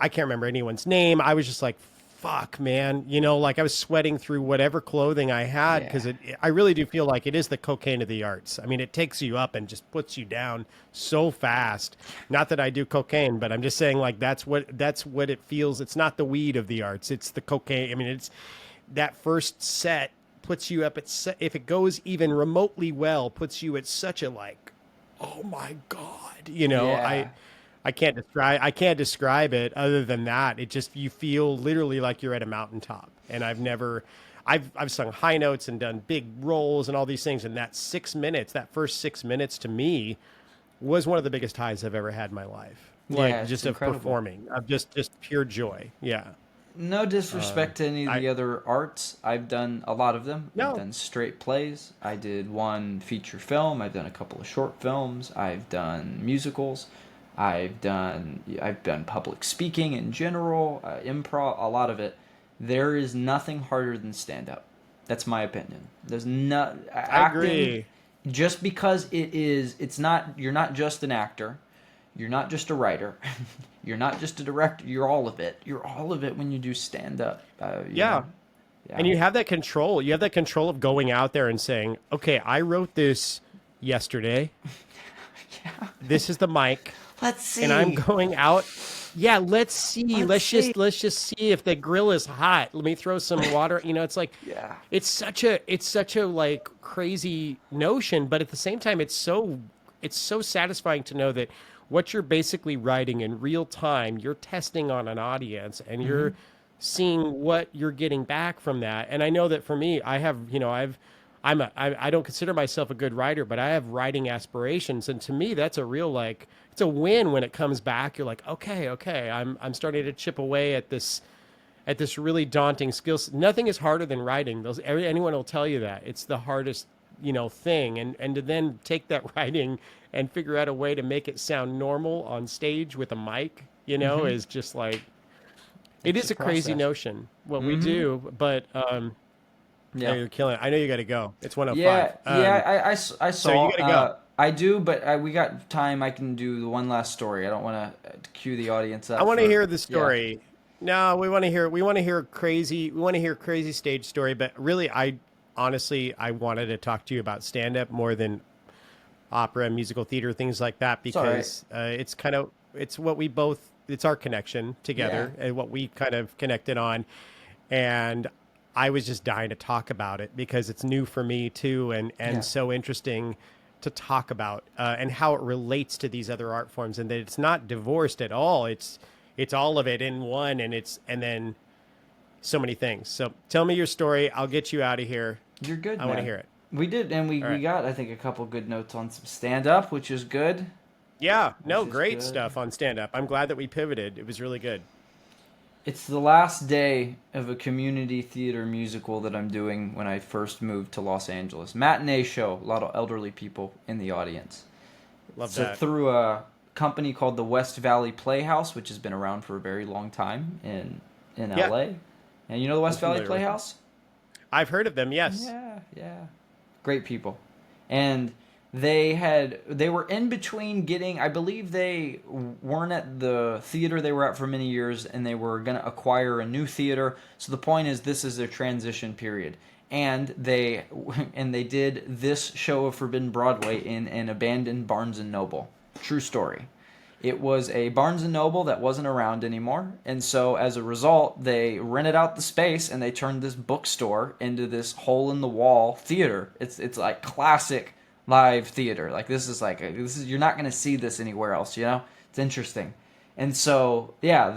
anyone's name. I was just like fuck, man. You know, like I was sweating through whatever clothing I had because Yeah. I really do feel like it is the cocaine of the arts. I mean, it takes you up and just puts you down so fast. Not that I do cocaine, but I'm just saying like that's what it feels. It's not the weed of the arts. It's the cocaine. I mean, it's that first set puts you up at if it goes even remotely well, puts you at such a like, oh my god, you know, Yeah. I can't describe it other than that. It just you feel literally like you're at a mountaintop. And I've sung high notes and done big rolls and all these things, and that 6 minutes, that first 6 minutes to me was one of the biggest highs I've ever had in my life. Yeah, Like it's just of incredible. performing, of just pure joy. Yeah. No disrespect to any of I the other arts. I've done a lot of them. I've no, done straight plays. I did one feature film. I've done a couple of short films. I've done musicals. I've done public speaking in general, improv, a lot of it. There is nothing harder than stand up. That's my opinion. There's not I acting agree. just because it's not you're not just an actor. You're not just a writer. You're not just a director. You're all of it. You're all of it when you do stand up. Yeah. Yeah. And you have that control. You have that control of going out there and saying, "Okay, I wrote this yesterday. Yeah. This is the mic, Let's and I'm see. going out. Yeah, let's see. Let's see. Let's just see if the grill is hot. Let me throw some water. You know, it's like Yeah. it's such a like crazy notion, but at the same time, it's so satisfying to know that what you're basically writing in real time, you're testing on an audience, and Mm-hmm. you're seeing what you're getting back from that. And I know that for me, I don't consider myself a good writer, but I have writing aspirations, and to me, that's a real like it's a win when it comes back. You're like, okay, I'm starting to chip away at this really daunting skill. Nothing is harder than writing. Anyone will tell you that it's the hardest thing, and to then take that writing and figure out a way to make it sound normal on stage with a mic, Mm-hmm. is just like it It's a is a crazy process. notion what we Mm-hmm. do, but Yeah. yeah, you're killing it. I know you got to go. It's 105. Yeah. Yeah. I So you saw. got to go. I do, but we got time. I can do the one last story. I don't want to cue the audience I up want to for. hear the Yeah. story. No, we want to hear crazy. We want to hear crazy stage story. But really, I honestly, I wanted to talk to you about stand up more than opera, musical theater, things like that, It's all right. because it's kind of it's what we both. It's our connection Yeah. together and what we kind of connected on. And I was just dying to talk about it because it's new for me too, and Yeah. so interesting to talk about and how it relates to these other art forms, and that it's not divorced at all. It's all of it in one, and then so many things. So tell me your story. I'll get you out of here. You're good, I want to man. hear it. We did, and we All we right. got I think a couple good notes on some stand up, which is good. Yeah. Which No, is great good. stuff on stand up. I'm glad that we pivoted. It was really good. It's the last day of a community theater musical that I'm doing when I first moved to Los Angeles. Matinee show, a lot of elderly people in the audience. Love So that. through a company called the West Valley Playhouse, which has been around for a very long time in Yeah. LA. And you know the I'm West Valley familiar with them. Playhouse? I've heard of them. Yes. Yeah, yeah. Great people. And they were in between getting, I believe they weren't at the theater they were at for many years, and they were going to acquire a new theater. So the point is, this is their transition period. And they and they did this show of Forbidden Broadway in an abandoned Barnes and Noble. True story. It was a Barnes and Noble that wasn't around anymore, and so as a result, they rented out the space and they turned this bookstore into this hole in the wall theater. It's like classic live theater. Like this is you're not going to see this anywhere else, you know? It's interesting. And so, yeah,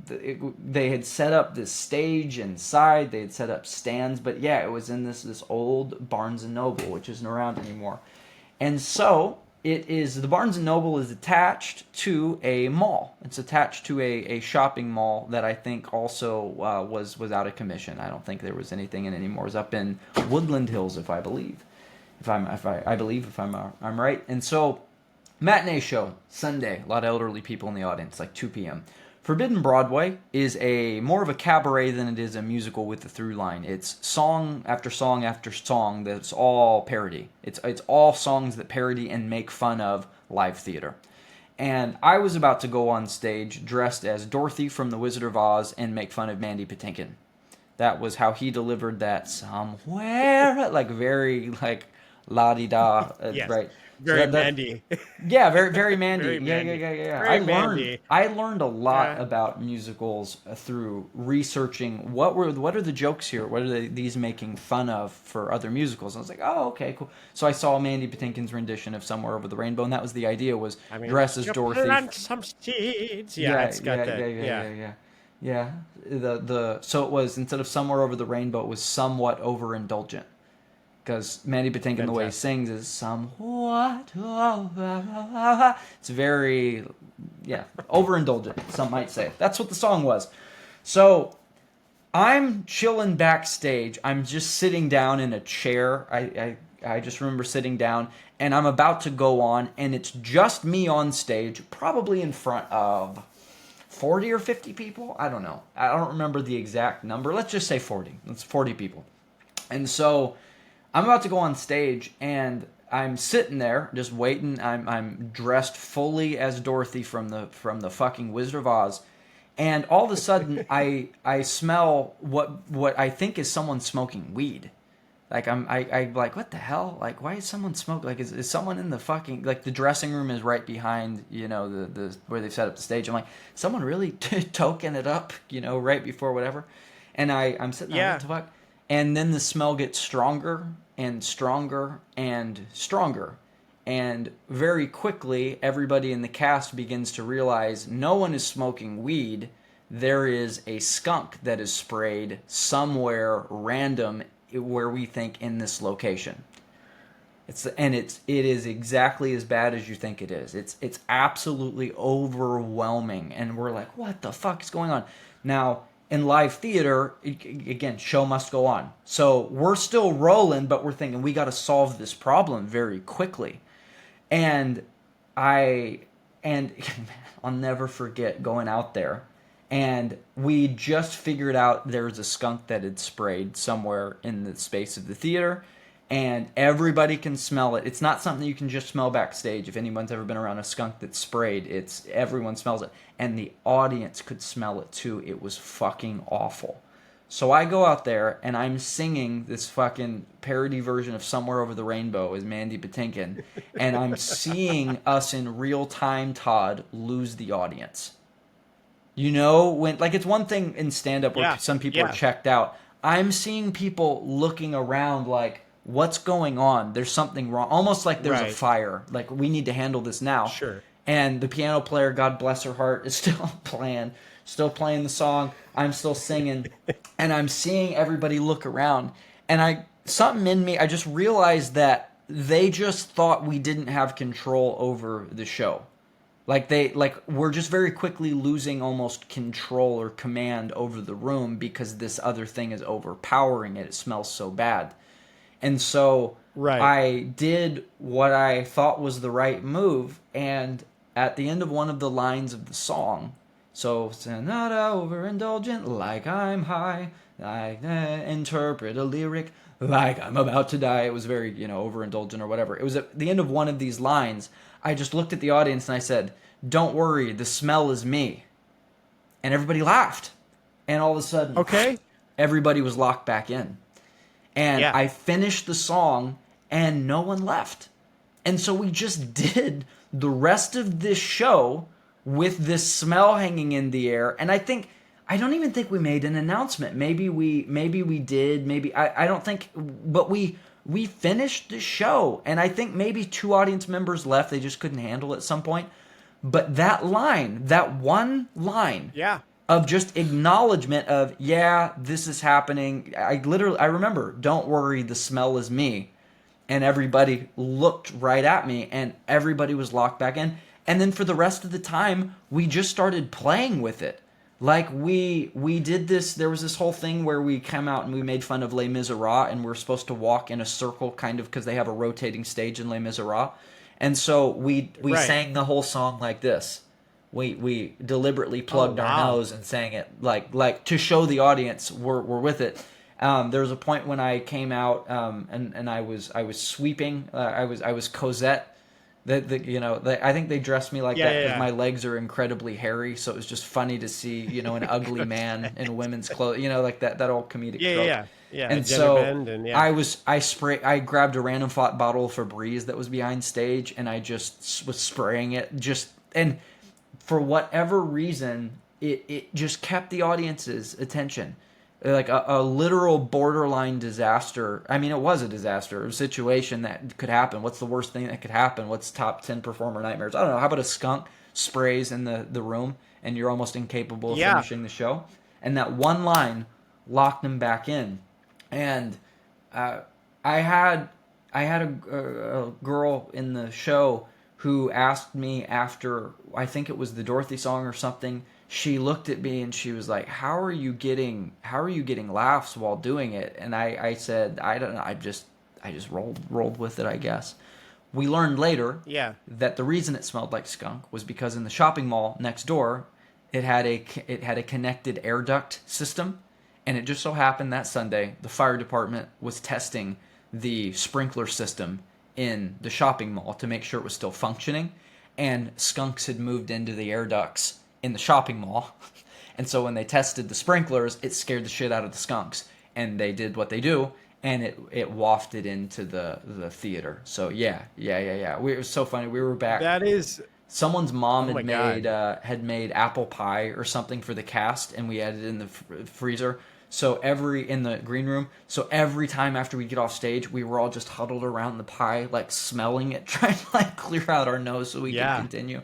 they had set up this stage inside. They had set up stands, but yeah, it was in this old Barnes and Noble, which isn't around anymore. And so it is the Barnes and Noble is attached to a mall. It's attached to a shopping mall that I think also was out of commission. I don't think there was anything in it anymore. It's up in Woodland Hills, if I believe, if I believe if I'm right. And so matinee show Sunday, a lot of elderly people in the audience, like 2 p.m. Forbidden Broadway is a more of a cabaret than it is a musical with a through line. It's song after song after song that's all parody. It's all songs that parody and make fun of live theater. and I was about to go on stage dressed as Dorothy from The Wizard of Oz and make fun of Mandy Patinkin. That was how he delivered that somewhere, like very like la di da, Yes. right? So Very that Mandy. yeah, very very Mandy. Very Mandy. Yeah. Very Mandy. I learned a lot Yeah. about musicals through researching what are the jokes here? What are these making fun of for other musicals? And I was like, oh, okay, cool. So I saw Mandy Patinkin's rendition of Somewhere Over the Rainbow, and that was the idea, was I mean, dress as you Dorothy. plant some seeds. Yeah, Yeah, it's got that. yeah. The so it was, instead of Somewhere Over the Rainbow, it was somewhat overindulgent, because Mandy Patinkin, the way he Fantastic. sings is somewhat over. It's very, yeah, overindulgent, some might say. That's what the song was. So I'm chilling backstage. I'm just sitting down in a chair. I just remember sitting down, and I'm about to go on, and it's just me on stage, probably in front of 40 or 50 people. I don't know. I don't remember the exact number. Let's just say 40. It's 40 people. And so I'm about to go on stage, and I'm sitting there just waiting. I'm dressed fully as Dorothy from the fucking Wizard of Oz, and all of a sudden I smell what I think is someone smoking weed. Like I like, what the hell? Like, why is someone smoking? Like, is someone in the fucking, like, the dressing room is right behind, the where they've set up the stage. I'm like, someone really toking it up, right before whatever. And I'm sitting there, Yeah. what the fuck? And then the smell gets stronger and stronger and stronger. And very quickly, everybody in the cast begins to realize no one is smoking weed. There is a skunk that is sprayed somewhere random, where we think in this location. It is exactly as bad as you think it is. It's absolutely overwhelming, and we're like, what the fuck is going on? Now, in live theater, again, show must go on. So we're still rolling, but we're thinking we got to solve this problem very quickly. And and I'll never forget going out there, and we just figured out there was a skunk that had sprayed somewhere in the space of the theater, and everybody can smell it. It's not something you can just smell backstage. If anyone's ever been around a skunk that's sprayed, everyone smells it, and the audience could smell it too. It was fucking awful. So I go out there, and I'm singing this fucking parody version of Somewhere Over the Rainbow as Mandy Patinkin, and I'm seeing us in real time, Todd, lose the audience. When, like, it's one thing in stand-up where Yeah. some people are Yeah. checked out. I'm seeing people looking around like, what's going on? There's something wrong. Almost like there's a Right. fire. Like, we need to handle this now. Sure. And the piano player, God bless her heart, is still playing the song. I'm still singing, and I'm seeing everybody look around. And something in me, I just realized that they just thought we didn't have control over the show. We're just very quickly losing almost control or command over the room, because this other thing is overpowering it. It smells so bad. And so Right. I did what I thought was the right move, and at the end of one of the lines of the song, so not overindulgent like I'm high, I interpret a lyric like I'm about to die. It was very, overindulgent or whatever. It was at the end of one of these lines, I just looked at the audience and I said, "Don't worry, the smell is me." And everybody laughed. And all of a sudden, Okay. everybody was locked back in. And Yeah. I finished the song, and no one left. And so we just did the rest of this show with this smell hanging in the air. And I don't even think we made an announcement. Maybe we did. Maybe I don't think, but we finished the show. And I think maybe 2 audience members left. They just couldn't handle it at some point. But that one line, Yeah. of just acknowledgement of, yeah, this is happening. I remember, "Don't worry, the smell is me." And everybody looked right at me, and everybody was locked back in. And then for the rest of the time, we just started playing with it. Like, we did this, there was this whole thing where we came out and we made fun of Les Miserables, and we're supposed to walk in a circle, kind of, because they have a rotating stage in Les Miserables. And so we Right. sang the whole song like this. We deliberately plugged our wow. nose and sang it like to show the audience we're with it. There was a point when I came out, and I was sweeping. I was Cosette I think they dressed me like Yeah, that yeah, because yeah. my legs are incredibly hairy, so it was just funny to see, an ugly man in women's clothes, like that old comedic Yeah, yeah, trope. yeah. Yeah, And gender so bend and yeah. I grabbed a random bottle of Febreze that was behind stage, and I just was spraying it, and for whatever reason, it just kept the audience's attention. Like a literal borderline disaster. I mean, it was a disaster, a situation that could happen. What's the worst thing that could happen? What's top 10 performer nightmares? I don't know. How about a skunk sprays in the room and you're almost incapable of Yeah. finishing the show? And that one line locked them back in. And uh, I had a girl in the show who asked me after, I think it was the Dorothy song or something. She looked at me and she was like, how are you getting laughs while doing it?" And I said, "I don't know. I just rolled with it, I guess." We learned later Yeah. that the reason it smelled like skunk was because in the shopping mall next door, it had a connected air duct system, and it just so happened that Sunday the fire department was testing the sprinkler system in the shopping mall to make sure it was still functioning, and skunks had moved into the air ducts in the shopping mall. And so when they tested the sprinklers, it scared the shit out of the skunks, and they did what they do, and it wafted into the theater. So yeah. It was so funny. We were back. That is, Someone's mom oh my God. had made apple pie or something for the cast, and we had it in the freezer. So in the green room. So every time after we get off stage, we were all just huddled around the pie, like smelling it, trying to like clear out our nose so we could Yeah. continue.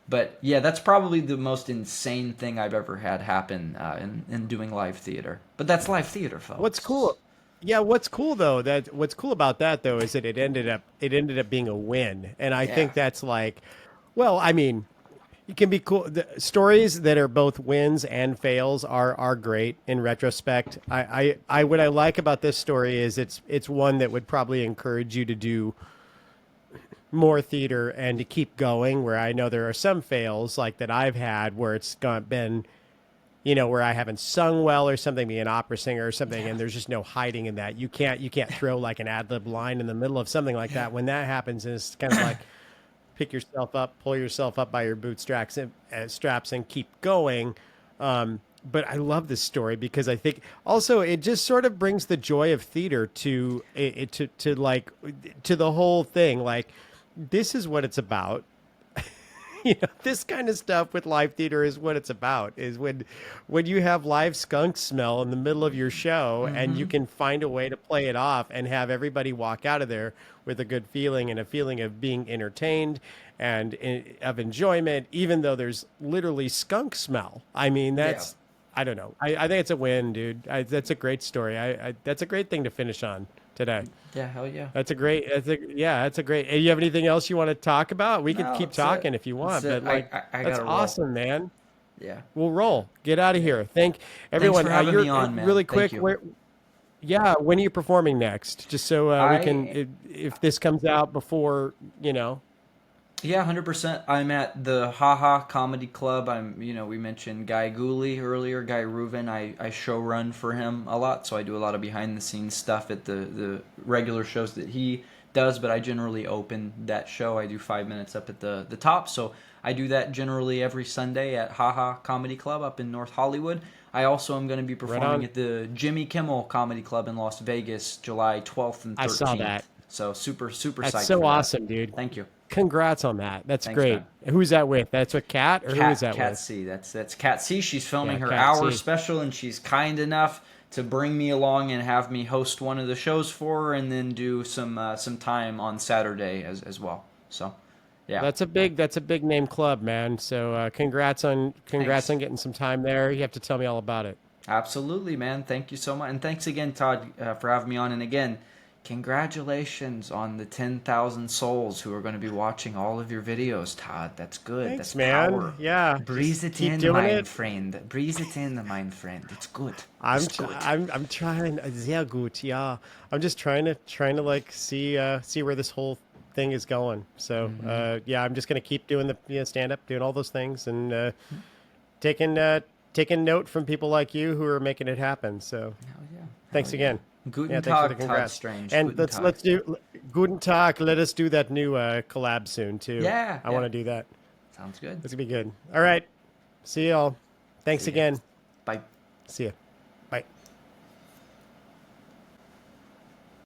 But yeah, that's probably the most insane thing I've ever had happen in doing live theater. But that's live theater, What's folks. cool? Yeah, what's cool about that though is that it ended up being a win. And I Yeah. think that's like, well, I mean, it can be cool. The stories that are both wins and fails are great in retrospect. What I like about this story is it's one that would probably encourage you to do more theater and to keep going. Where I know there are some fails like that I've had where it's been, where I haven't sung well or something, be an opera singer or something, Yeah. and there's just no hiding in that. You can't throw like an ad lib line in the middle of something like Yeah. that. When that happens, it's kind of like pick yourself up, pull yourself up by your bootstraps and straps, and keep going. But I love this story because I think also it just sort of brings the joy of theater to like to the whole thing. Like this is what it's about. This kind of stuff with live theater is what it's about. Is when you have live skunk smell in the middle of your show and you Mm-hmm. can find a way to play it off and have everybody walk out of there with a good feeling and a feeling of being entertained and of enjoyment, even though there's literally skunk smell. I mean, Yeah. that's I don't know. I think it's a win, dude. That's a great story. That's a great thing to finish on today. Yeah. Hell yeah. That's a great. You have anything else you want to talk about? We could No, keep that's it. talking if you That's want, it. but like, I that's gotta roll. awesome, man. Yeah. We'll roll. Get out of Yeah. here. Thank Thanks everyone. for having You're me on, man. really Thank quick. you. Where? Yeah. When are you performing next? Just so we can, I if this comes out before, Yeah, 100%. I'm at the Haha Comedy Club. We mentioned Guy Gooley earlier, Guy Reuven. I show run for him a lot, so I do a lot of behind the scenes stuff at the regular shows that he does, but I generally open that show. I do 5 minutes up at the top, so I do that generally every Sunday at Haha Comedy Club up in North Hollywood. I also am going to be right performing on. at the Jimmy Kimmel Comedy Club in Las Vegas, July 12th and I saw 13th. that. So super, super That's psyched so for that. awesome, dude. Thank you. Congrats on that. That's Thanks, great. man. Who's that with? That's with Kat, or who is that Cat with? C. That's Cat C. She's filming Yeah, her Kat hour C. special, and she's kind enough to bring me along and have me host one of the shows for her, and then do some time on Saturday as well. So, yeah, That's a big name club, man. So congrats thanks. on getting some time there. You have to tell me all about it. Absolutely, man. Thank you so much, and thanks again, Todd, for having me on. And again, congratulations on the 10,000 souls who are going to be watching all of your videos, Todd. That's good. That's Thanks, man. power. Yeah, Breathe just it keep in, doing mein it. friend. Breathe it in, mein friend. It's good. I'm It's tr- good. I'm trying sehr gut. Yeah, I'm just trying to like see where this whole thing is going. So Mm-hmm. yeah, I'm just gonna keep doing the stand up, doing all those things, and taking note from people like you who are making it happen. So Hell yeah. Hell thanks yeah. again. Yeah, Guten thanks for the Tag, Todd congrats. Strange. And Guten let's Tag. let's do Guten Tag. Let us do that new collab soon too. Yeah, I want to do that. Sounds good. That's gonna be good. All right. See y'all. Thanks See ya. again. Bye. See ya.